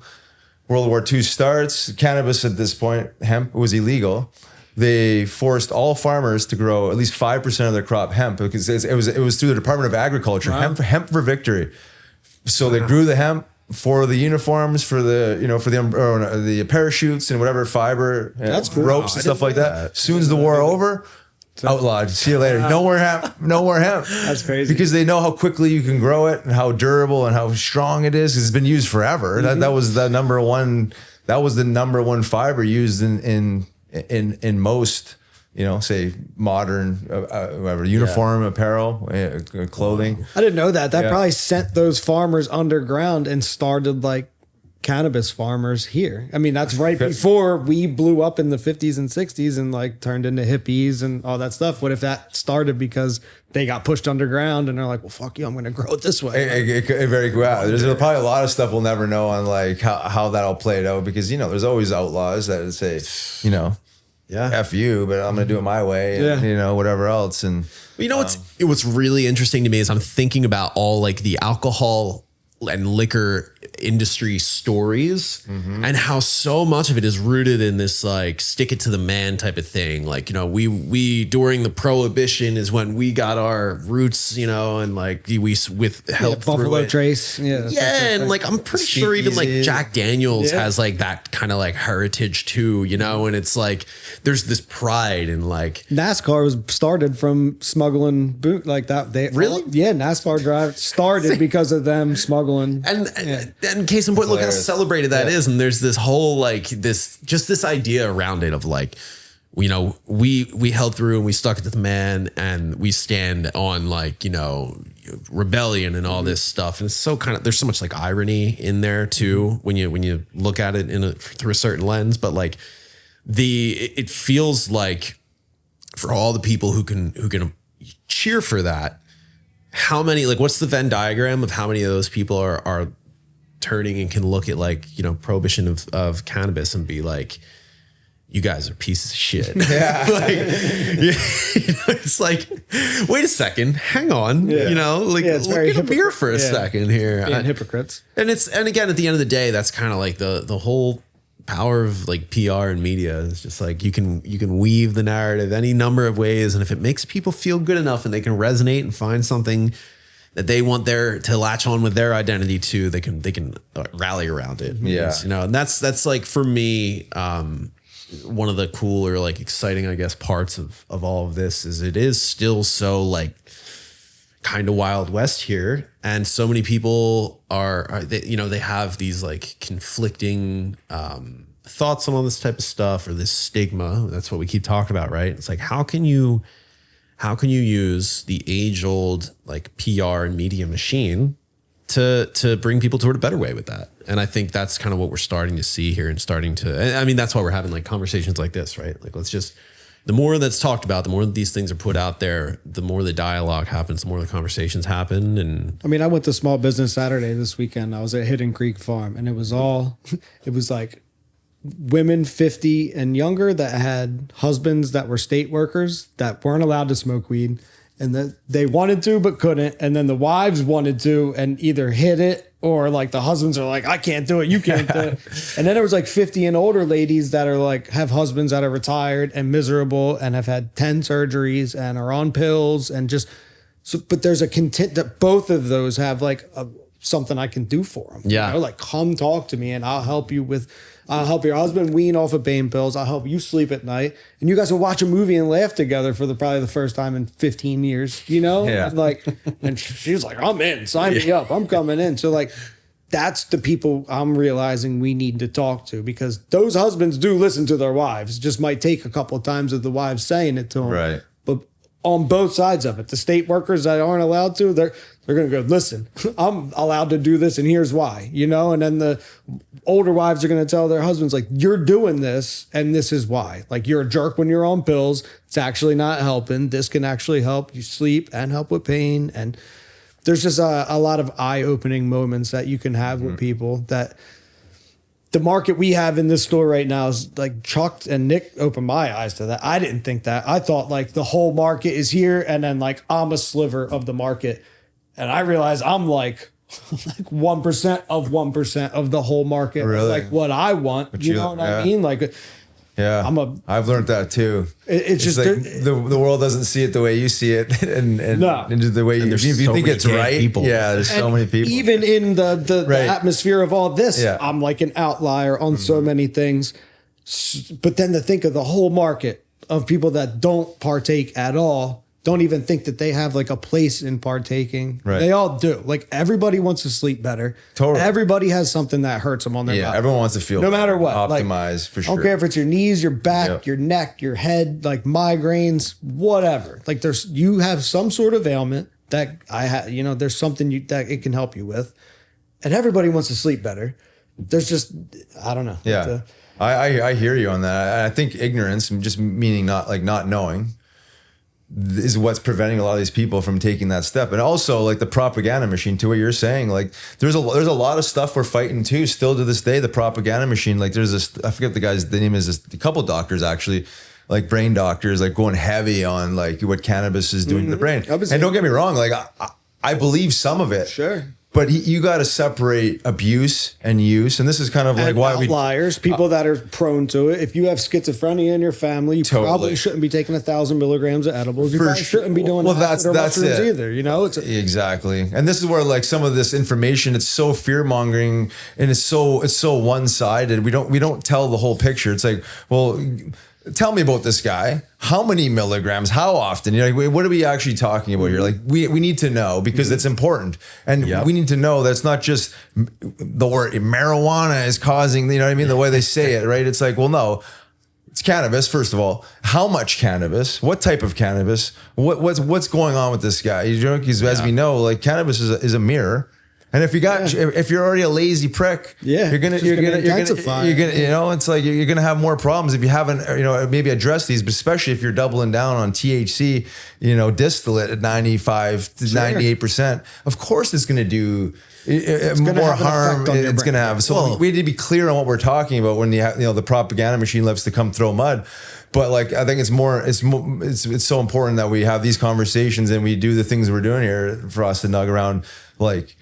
World War II starts. Cannabis at this point, hemp, was illegal. They forced all farmers to grow at least 5% of their crop hemp, because it was through the Department of Agriculture. Wow. Hemp for victory. So they grew the hemp for the uniforms, for the parachutes and whatever fiber, that's cool. Ropes and stuff like that. As soon as the war over, outlawed. See you later. No more hemp. No more hemp. That's crazy. Because they know how quickly you can grow it and how durable and how strong it is. It's been used forever. Mm-hmm. That was the number one. That was the number one fiber used in most, say modern uniform, apparel, clothing. I didn't know that. That probably sent those farmers underground and started like cannabis farmers here. I mean, that's right before we blew up in the 50s and 60s and like turned into hippies and all that stuff. What if that started because they got pushed underground and they're like, well, fuck you, I'm going to grow it this way. Very wow. There's probably a lot of stuff we'll never know on like how that'll play out, because there's always outlaws that say, F you, but I'm going to do it my way, and whatever else. And what's really interesting to me is I'm thinking about all like the alcohol and liquor industry stories, and how so much of it is rooted in this like stick it to the man type of thing. Like, we during the Prohibition is when we got our roots, and like we with help Buffalo Trace. And like I'm pretty sure even like Jack Daniels has like that kind of like heritage too, and it's like there's this pride in like NASCAR was started from smuggling boot like that. NASCAR drive started because of them smuggling. And case in point, look how celebrated that is. And there's this whole like this idea around it of like, you know, we held through and we stuck it to the man, and we stand on like, you know, rebellion and all this stuff. And it's so kind of, there's so much like irony in there too, when you look at it through a certain lens, but like it feels like for all the people who can cheer for that, how many, like, what's the Venn diagram of how many of those people are turning and can look at like, you know, prohibition of cannabis and be like, you guys are pieces of shit. Yeah. Like, you know, it's like, wait a second, hang on, you know, like look at a beer for a second here. Being hypocrites. And again, at the end of the day, that's kind of like the whole power of like PR and media. It's just like, you can weave the narrative any number of ways. And if it makes people feel good enough and they can resonate and find something that they want to latch on with their identity to, they can rally around it. Yeah. You know, and that's like, for me, one of the cool or like exciting, I guess, parts of all of this is it is still so like kind of Wild West here. And so many people they have these like conflicting thoughts on all this type of stuff, or this stigma. That's what we keep talking about, right? It's like, how can you use the age old like PR and media machine to bring people toward a better way with that? And I think that's kind of what we're starting to see here, and I mean, that's why we're having like conversations like this, right? Like, let's just, the more that's talked about, the more that these things are put out there, the more the dialogue happens, the more the conversations happen. And I mean, I went to Small Business Saturday this weekend. I was at Hidden Creek Farm, and it was like women 50 and younger that had husbands that were state workers that weren't allowed to smoke weed, and that they wanted to but couldn't, and then the wives wanted to and either hid it, or like the husbands are like, I can't do it, you can't do it. And then there was like 50 and older ladies that are like, have husbands that are retired and miserable and have had 10 surgeries and are on pills, and just so, but there's a content that both of those have like something I can do for them. Yeah. You know, like, come talk to me and I'll help your husband wean off of pain pills. I'll help you sleep at night. And you guys will watch a movie and laugh together for probably the first time in 15 years, you know? Yeah. Like, and she's like, I'm in, sign me up. I'm coming in. So like, that's the people I'm realizing we need to talk to, because those husbands do listen to their wives. Just might take a couple of times of the wives saying it to them. Right. But on both sides of it, the state workers that aren't allowed to, they're going to go, listen, I'm allowed to do this, and here's why, you know? And then the older wives are going to tell their husbands, like, you're doing this, and this is why. Like, you're a jerk when you're on pills. It's actually not helping. This can actually help you sleep and help with pain. And there's just a lot of eye-opening moments that you can have with people, that the market we have in this store right now is like, Chuck and Nick opened my eyes to that. I didn't think that. I thought like the whole market is here, and then like I'm a sliver of the market. And I realize I'm like 1% of 1% of the whole market. Really? Like what I want. But you know what I mean? Like, yeah, I've learned that too. It's just like the world doesn't see it the way you see it, and just the way you think it's right. People. Yeah, there's so many people. Even in the atmosphere of all this, I'm like an outlier on so many things. But then to think of the whole market of people that don't partake at all, don't even think that they have like a place in partaking. Right. They all do. Like, everybody wants to sleep better. Totally. Everybody has something that hurts them on their body. Everyone wants to feel no matter what. Optimize, like, for sure. I don't care if it's your knees, your back, your neck, your head, like migraines, whatever. Like, you have some sort of ailment that there's something that it can help you with. And everybody wants to sleep better. There's just, I don't know. Yeah. I hear you on that. I think ignorance, just meaning not knowing, is what's preventing a lot of these people from taking that step. And also like the propaganda machine, to what you're saying, like there's a lot of stuff we're fighting too still to this day. The propaganda machine, like there's this, I forget the name is this, a couple doctors actually, like brain doctors, like going heavy on like what cannabis is doing to the brain. And don't get me wrong, like I believe some of it. Sure. But you got to separate abuse and use. And this is kind of like why outliers, people that are prone to it. If you have schizophrenia in your family, you probably shouldn't be taking 1,000 milligrams of edibles. You probably shouldn't be doing that's mushrooms it either. You know, exactly. And this is where like some of this information, it's so fear mongering, and it's so one sided. We don't tell the whole picture. It's like, well, tell me about this guy. How many milligrams? How often? You're like, what are we actually talking about here? Like, we need to know, because it's important. And we need to know that it's not just the word marijuana is causing, you know what I mean? The way they say it, right? It's like, well, no, it's cannabis, first of all, how much cannabis, what type of cannabis, what's going on with this guy? Because as we know, like cannabis is a mirror. And if you're already a lazy prick, you're gonna, you know, it's like you're gonna have more problems if you haven't, you know, maybe addressed these, but especially if you're doubling down on THC, you know, distillate at 95 to 98%. Of course, it's gonna do more harm. It's gonna have. So we need to be clear on what we're talking about when the propaganda machine loves to come throw mud. But like, I think it's so important that we have these conversations and we do the things we're doing here for us to nug around, like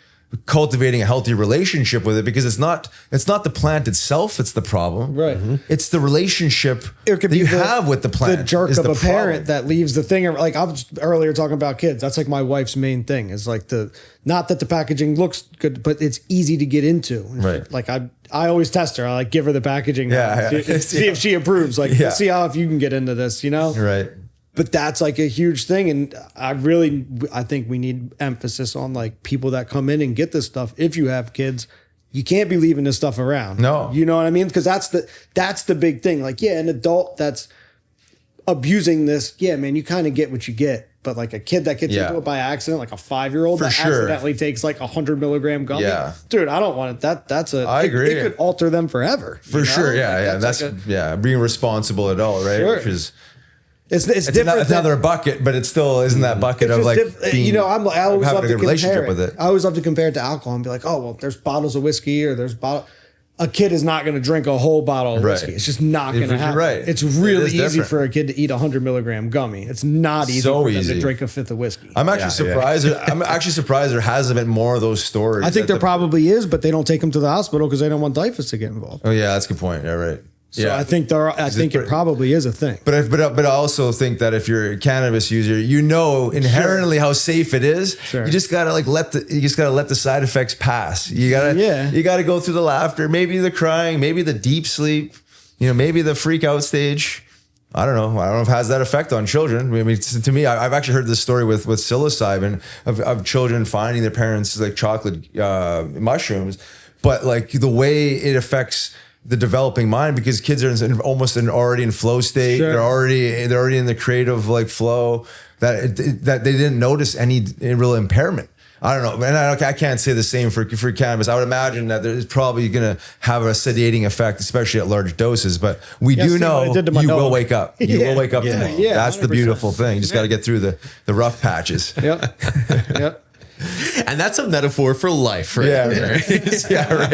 cultivating a healthy relationship with it, because it's not the plant itself, it's the problem. Right. It's the relationship that you have with the plant. The jerk of a parent that leaves the thing. Like I was earlier talking about kids. That's like my wife's main thing is like not that the packaging looks good, but it's easy to get into. Right. Like I always test her. I like give her the packaging. See if she approves. Like see how if you can get into this, you know? Right. But that's like a huge thing. And I think we need emphasis on like people that come in and get this stuff. If you have kids, you can't be leaving this stuff around. No. You know what I mean? Because that's the big thing. Like, yeah, an adult that's abusing this, yeah, man, you kind of get what you get. But like a kid that gets into it by accident, like a 5-year-old that accidentally takes like 100 milligram gummy. Yeah. Dude, I don't want it. I agree. It could alter them forever. For sure. Yeah. That's being a responsible adult, right? Sure. Which is, it's different. It's another bucket, but it still isn't that bucket of like being, you know, I always having love a good relationship with it. I always love to compare it to alcohol and be like, oh well, there's bottles of whiskey or there's a kid is not going to drink a whole bottle of whiskey. It's just not going to happen. Right. It's really easy for a kid to eat 100 milligram gummy. It's not easy for them to drink a fifth of whiskey. I'm actually surprised. I'm actually surprised there hasn't been more of those stories. I think there probably is, but they don't take them to the hospital because they don't want typhus to get involved. Oh yeah, that's a good point. Yeah, right. So I think it probably is a thing. But I also think that if you're a cannabis user, you know inherently how safe it is. Sure. You just gotta let the side effects pass. You gotta go through the laughter, maybe the crying, maybe the deep sleep, you know, maybe the freak out stage. I don't know if it has that effect on children. I mean, to me, I've actually heard this story with psilocybin of children finding their parents like chocolate mushrooms, but like the way it affects the developing mind, because kids are already in flow state. Sure. They're already in the creative like flow that they didn't notice any real impairment. I don't know, and I can't say the same for cannabis. I would imagine that it's probably going to have a sedating effect, especially at large doses. But we do know you will wake up. You will wake up tomorrow. Yeah, that's 100%. The beautiful thing. You just got to get through the rough patches. Yep. Yep. And that's a metaphor for life, right? Yeah, right. Yeah, right.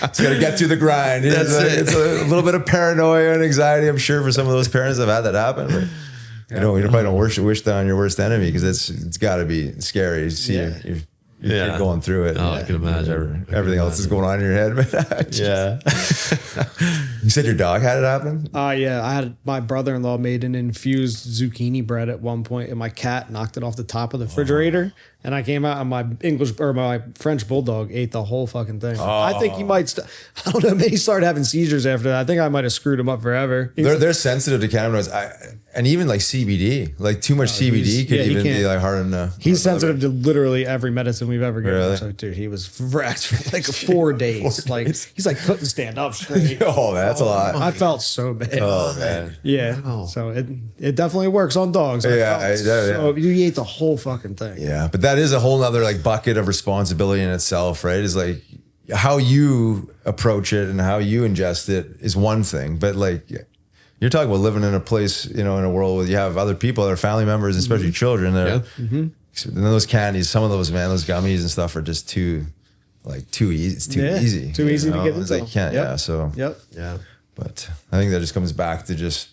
It's got to get through the grind. It's a little bit of paranoia and anxiety, I'm sure, for some of those parents that have had that happen. But you probably don't wish that on your worst enemy, because it's got to be scary to see you're going through it. Oh, I can imagine. Everything else is going on in your head. But You said your dog had it happen? Yeah. I had my brother-in-law made an infused zucchini bread at one point, and my cat knocked it off the top of the refrigerator. And I came out, and my French bulldog ate the whole fucking thing. I think he might. I don't know. Maybe he started having seizures after that. I think I might have screwed him up forever. They're sensitive to cannabinoids, and even like CBD. Like too much CBD could even be like hard enough. He's sensitive to literally every medicine we've ever given. Really? So, dude, he was wrecked for like 4 days. Like he's like couldn't stand up straight. Oh, that's a lot. I felt so bad. Oh man. Yeah. Oh. So it definitely works on dogs. So you ate the whole fucking thing. Yeah, but that is a whole nother like bucket of responsibility in itself, right? Is like how you approach it and how you ingest it is one thing, but like you're talking about living in a place, you know, in a world where you have other people, their family members, especially children. And those candies, some of those gummies and stuff are just too easy. It's too easy. Too easy to get into. They can't. Yep. Yeah. So. Yep. Yeah. But I think that just comes back to just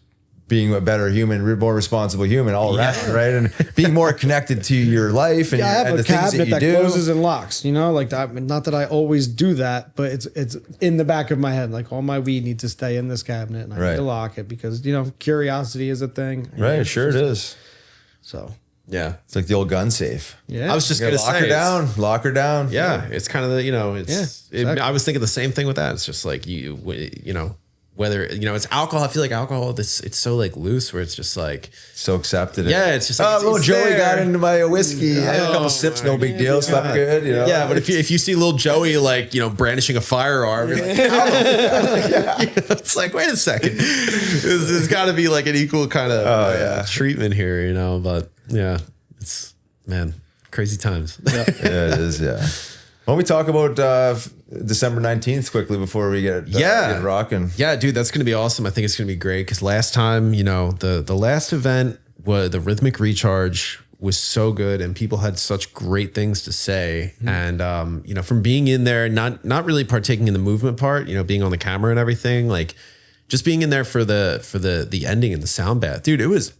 being a better human, more responsible human all around, right? And being more connected to your life and, I have and a the things that you that do. closes and locks, you know, like that. Not that I always do that, but it's in the back of my head. Like all my weed needs to stay in this cabinet, and I need to lock it because, you know, curiosity is a thing. Right, sure it is. So yeah, it's like the old gun safe. Yeah, I was just gonna lock her down. Lock her down. Yeah, it's kind of the, you know, it's. I was thinking the same thing with that. It's just like you know. whether, it's alcohol. I feel like alcohol, it's so like loose where it's just like so accepted. Yeah, it's just like, little Joey got into my whiskey. I had a couple sips, no big deal. Slept good. Yeah, but if you see little Joey like brandishing a firearm, you're like, it's like, wait a second, there's got to be like an equal kind of treatment here, But yeah, it's crazy times. Yeah, it is. Yeah. Why don't we talk about December 19th quickly before we get rocking? Yeah, dude, that's going to be awesome. I think it's going to be great because last time, the last event was the Rhythmic Recharge was so good and people had such great things to say. And, from being in there, not really partaking in the movement part, being on the camera and everything, like just being in there for the ending and the sound bath, dude, it was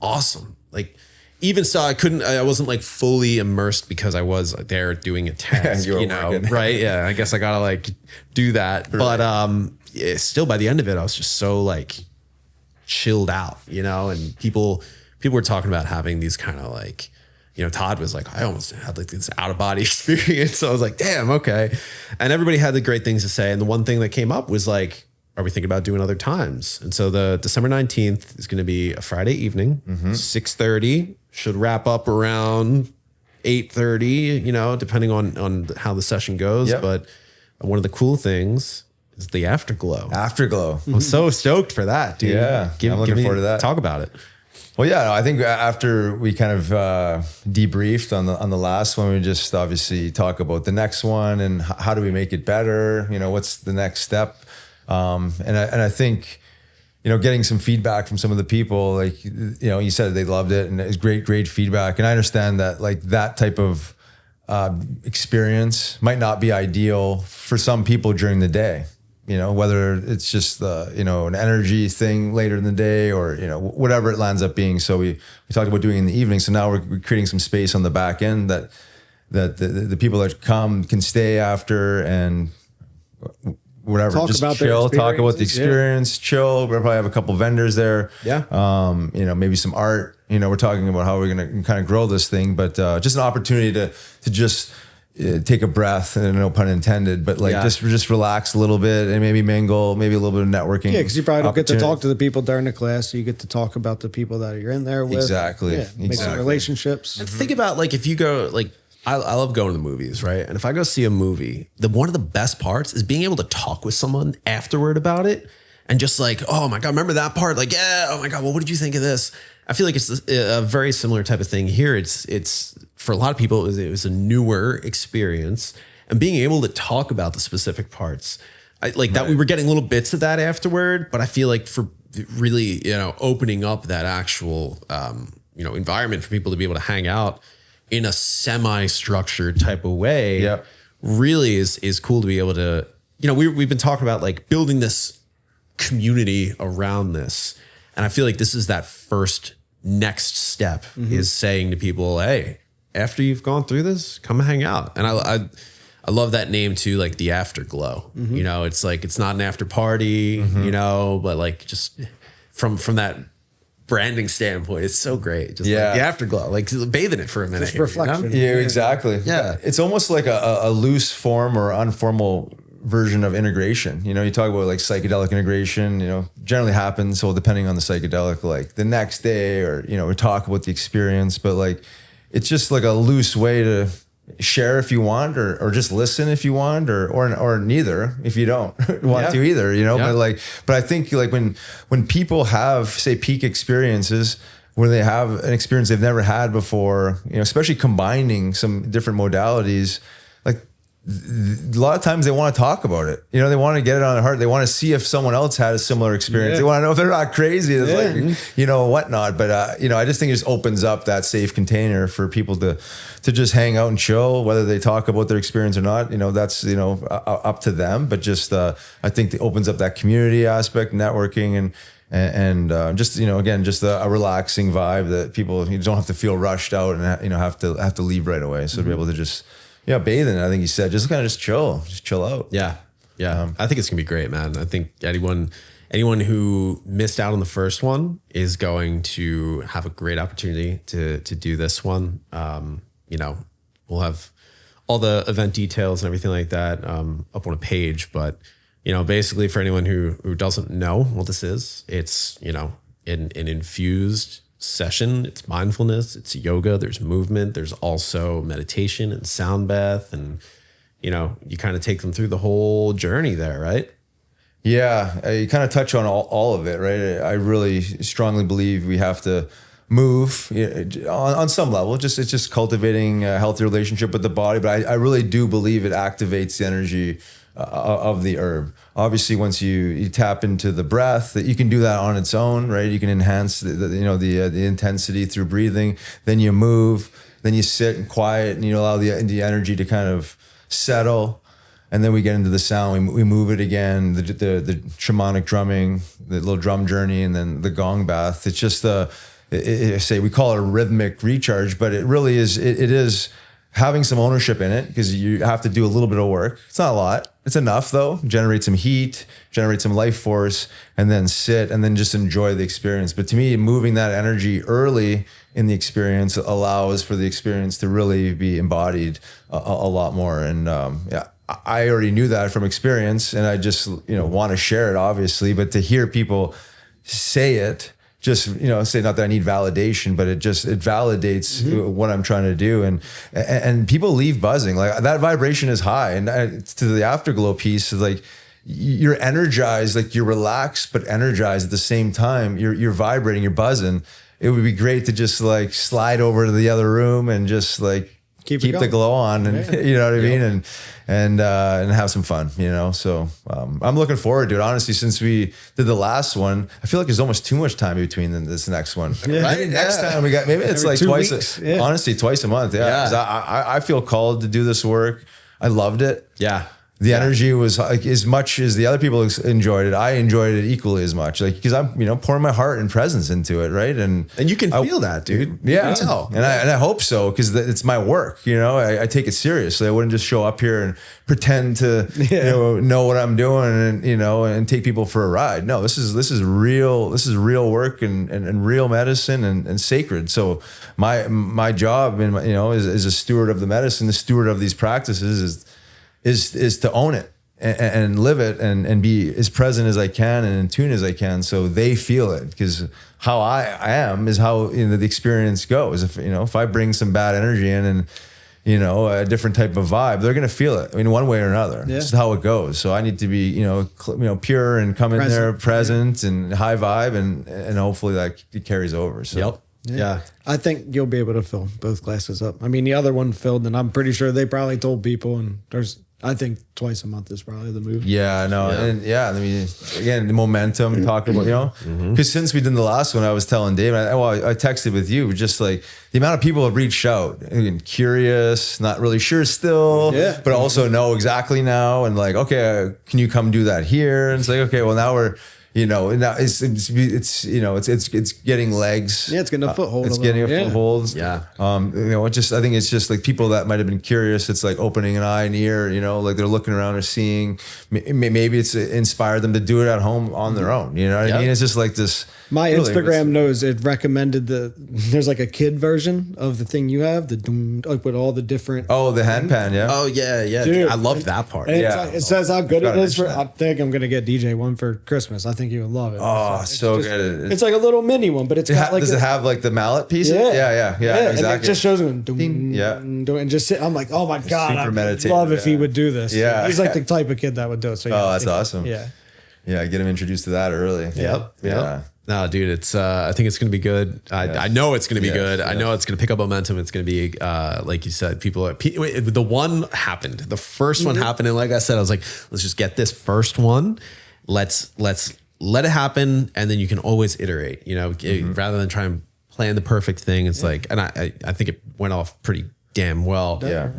awesome. Like, even so, I wasn't like fully immersed because I was there doing a task, right? Yeah, I guess I gotta like do that. Right. But still by the end of it, I was just so like chilled out, and people were talking about having these kind of like, Todd was like, I almost had like this out of body experience. So I was like, damn, okay. And everybody had the great things to say. And the one thing that came up was like, are we thinking about doing other times? And so the December 19th is going to be a Friday evening, 6:30. Should wrap up around 8:30, depending on how the session goes. Yep. But one of the cool things is the afterglow. Afterglow. I'm so stoked for that, dude. Yeah, I'm looking forward to that. Talk about it. Well, yeah, I think after we kind of debriefed on the last one, we just obviously talk about the next one and how do we make it better? What's the next step? And I think, getting some feedback from some of the people, like, you said they loved it and it was great feedback. And I understand that like that type of experience might not be ideal for some people during the day, whether it's just an energy thing later in the day or, whatever it lands up being. So we talked about doing it in the evening. So now we're creating some space on the back end that the people that come can stay after and whatever, talk just about chill, talk about the experience, chill. We'll probably have a couple vendors there. Yeah. Maybe some art, we're talking about how we're going to kind of grow this thing, but just an opportunity to just take a breath, and no pun intended, but like just relax a little bit and maybe mingle, maybe a little bit of networking. Yeah. Cause you probably don't get to talk to the people during the class. So you get to talk about the people that you're in there with. Exactly. Yeah, make some relationships. And think about like, if you go like, I love going to the movies, right? And if I go see a movie, one of the best parts is being able to talk with someone afterward about it and just like, oh my God, remember that part? Like, yeah, oh my God, well, what did you think of this? I feel like it's a very similar type of thing here. It's for a lot of people, it was a newer experience, and being able to talk about the specific parts. That we were getting little bits of that afterward, but I feel like for really, opening up that actual, environment for people to be able to hang out in a semi-structured type of way, really is cool to be able to, we've been talking about like building this community around this. And I feel like this is that first next step is saying to people, hey, after you've gone through this, come and hang out. And I love that name too, like the afterglow. It's like, it's not an after party, but like just from that branding standpoint, it's so great. Just like the afterglow, like bathe in it for a minute. Just reflection. Yeah, exactly. Yeah. It's almost like a loose form or informal version of integration. You talk about like psychedelic integration, generally happens. So depending on the psychedelic, like the next day or, we talk about the experience, but like, it's just like a loose way to share if you want, or just listen if you want, or neither if you don't want to either, but I think like when people have, say, peak experiences where they have an experience they've never had before, especially combining some different modalities, like a lot of times they want to talk about it. They want to get it on their heart. They want to see if someone else had a similar experience. They want to know if they're not crazy. It's like, whatnot. But, I just think it just opens up that safe container for people to just hang out and chill, whether they talk about their experience or not. That's, up to them. But just, I think it opens up that community aspect, networking, and just, again, just a relaxing vibe that people, you don't have to feel rushed out and, have to leave right away. So to be able to just, bathing, I think you said, just kind of just chill out. Yeah. Yeah. I think it's gonna be great, man. I think anyone who missed out on the first one is going to have a great opportunity to do this one. We'll have all the event details and everything like that up on a page, but basically for anyone who doesn't know what this is, it's, an infused session. It's mindfulness, it's yoga, there's movement, there's also meditation and sound bath. And, you kind of take them through the whole journey there, right? Yeah, you kind of touch on all of it, right? I really strongly believe we have to move on some level. It's just cultivating a healthy relationship with the body. But I really do believe it activates the energy of the herb. Obviously, once you tap into the breath, that you can do that on its own, right? You can enhance the intensity through breathing. Then you move. Then you sit and quiet, and you allow the energy to kind of settle. And then we get into the sound. We move it again. The shamanic drumming, the little drum journey, and then the gong bath. It's just we call it a rhythmic recharge, but it really is. It is having some ownership in it, because you have to do a little bit of work. It's not a lot. It's enough though. Generate some heat, generate some life force, and then sit and then just enjoy the experience. But to me, moving that energy early in the experience allows for the experience to really be embodied a lot more. And I already knew that from experience, and I just want to share it, obviously. But to hear people say it, just say, not that I need validation, but it validates what I'm trying to do, and people leave buzzing. Like, that vibration is high, and to the afterglow piece is like, you're energized, like you're relaxed but energized at the same time. You're vibrating, you're buzzing. It would be great to just like slide over to the other room and just like keep the glow on, and you know what I mean, and have some fun, So I'm looking forward to it. Honestly, since we did the last one, I feel like there's almost too much time between this next one. Right? Next time we got, maybe it's like twice. Honestly, twice a month. Yeah. 'Cause I feel called to do this work. I loved it. Yeah. The energy was like, as much as the other people enjoyed it, I enjoyed it equally as much. Like, because I'm, pouring my heart and presence into it, right? And you can feel that, dude. Yeah, and I hope so, because it's my work. I take it seriously. I wouldn't just show up here and pretend to know what I'm doing and take people for a ride. No, this is real. This is real work and real medicine and sacred. So my job as a steward of the medicine, the steward of these practices is to own it and live it and be as present as I can and in tune as I can, so they feel it. Because how I am is how the experience goes. If I bring some bad energy in and a different type of vibe, they're gonna feel it. One way or another. Yeah. It's just how it goes. So I need to be pure and come in there present and high vibe, and hopefully that carries over. So. Yep. Yeah. I think you'll be able to fill both glasses up. I mean, the other one filled, and I'm pretty sure they probably told people, and I think twice a month is probably the move. Yeah, no. Yeah. And I mean, again, the momentum, talking about, because since we did the last one, I was telling Dave, I texted with you, just like the amount of people have reached out, again, curious, not really sure still, but also know exactly now. And like, okay, can you come do that here? And it's like, okay, well, now we're, now it's getting legs. Yeah, it's getting a foothold. It's getting a foothold. Yeah. I think it's just like people that might have been curious. It's like opening an eye and ear. Like they're looking around or seeing. Maybe it's inspired them to do it at home on their own. You know what I mean? It's just like this. My Instagram knows it recommended there's like a kid version of the thing you have, like with all the different. Oh, the hand pan, yeah. Oh yeah. Dude, I love that part. It says how good it is. I think I'm gonna get DJ one for Christmas. I think you would love it. Oh, so good. It's like a little mini one, but it's got like. Does it have like the mallet piece? Yeah, exactly. And it just shows him and just sit. I'm like, oh my God, I'd love if he would do this. Yeah. He's like the type of kid that would do it. So that's awesome. Yeah. Yeah, get him introduced to that early. Yep. Yeah. No, dude, it's. I think it's going to be good. I know it's going to be good. I know it's going to pick up momentum. It's going to be, like you said, the one happened. The first one happened, and like I said, I was like, let's just get this first one. Let's let it happen, and then you can always iterate. Rather than try and plan the perfect thing. It's like, and I think it went off pretty damn well. Yeah.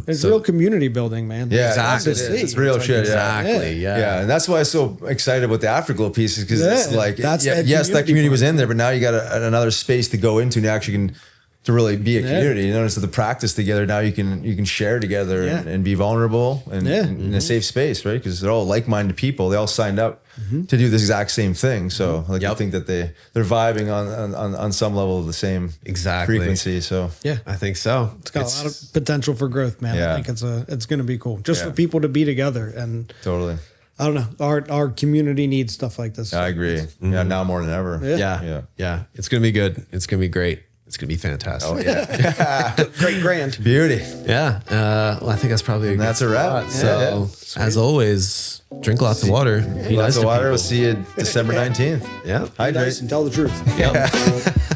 It's real community building, man. Yeah, exactly. It's real shit. Exactly. Yeah. And that's why I'm so excited about the afterglow pieces, because it's like, that community was in there, but now you got another space to go into and actually can to really be a community. You notice that the practice together, now you can share together and be vulnerable and in a safe space, right? Because they're all like-minded people. They all signed up to do this exact same thing. So I think that they're vibing on some level of the same frequency. So I think so. It's got a lot of potential for growth, man. I think it's going to be cool just for people to be together. And totally. I don't know. Our community needs stuff like this. I agree. Yeah, now more than ever. Yeah. It's gonna be good. It's gonna be great. It's gonna be fantastic. Oh yeah. Great grand. Beauty. Yeah. Well, I think that's probably That's a wrap. So as always, drink lots of water. Be Lots nice of to water. people. We'll see you December 19th. Yeah. Be nice Hydrate. and tell the truth. Yep.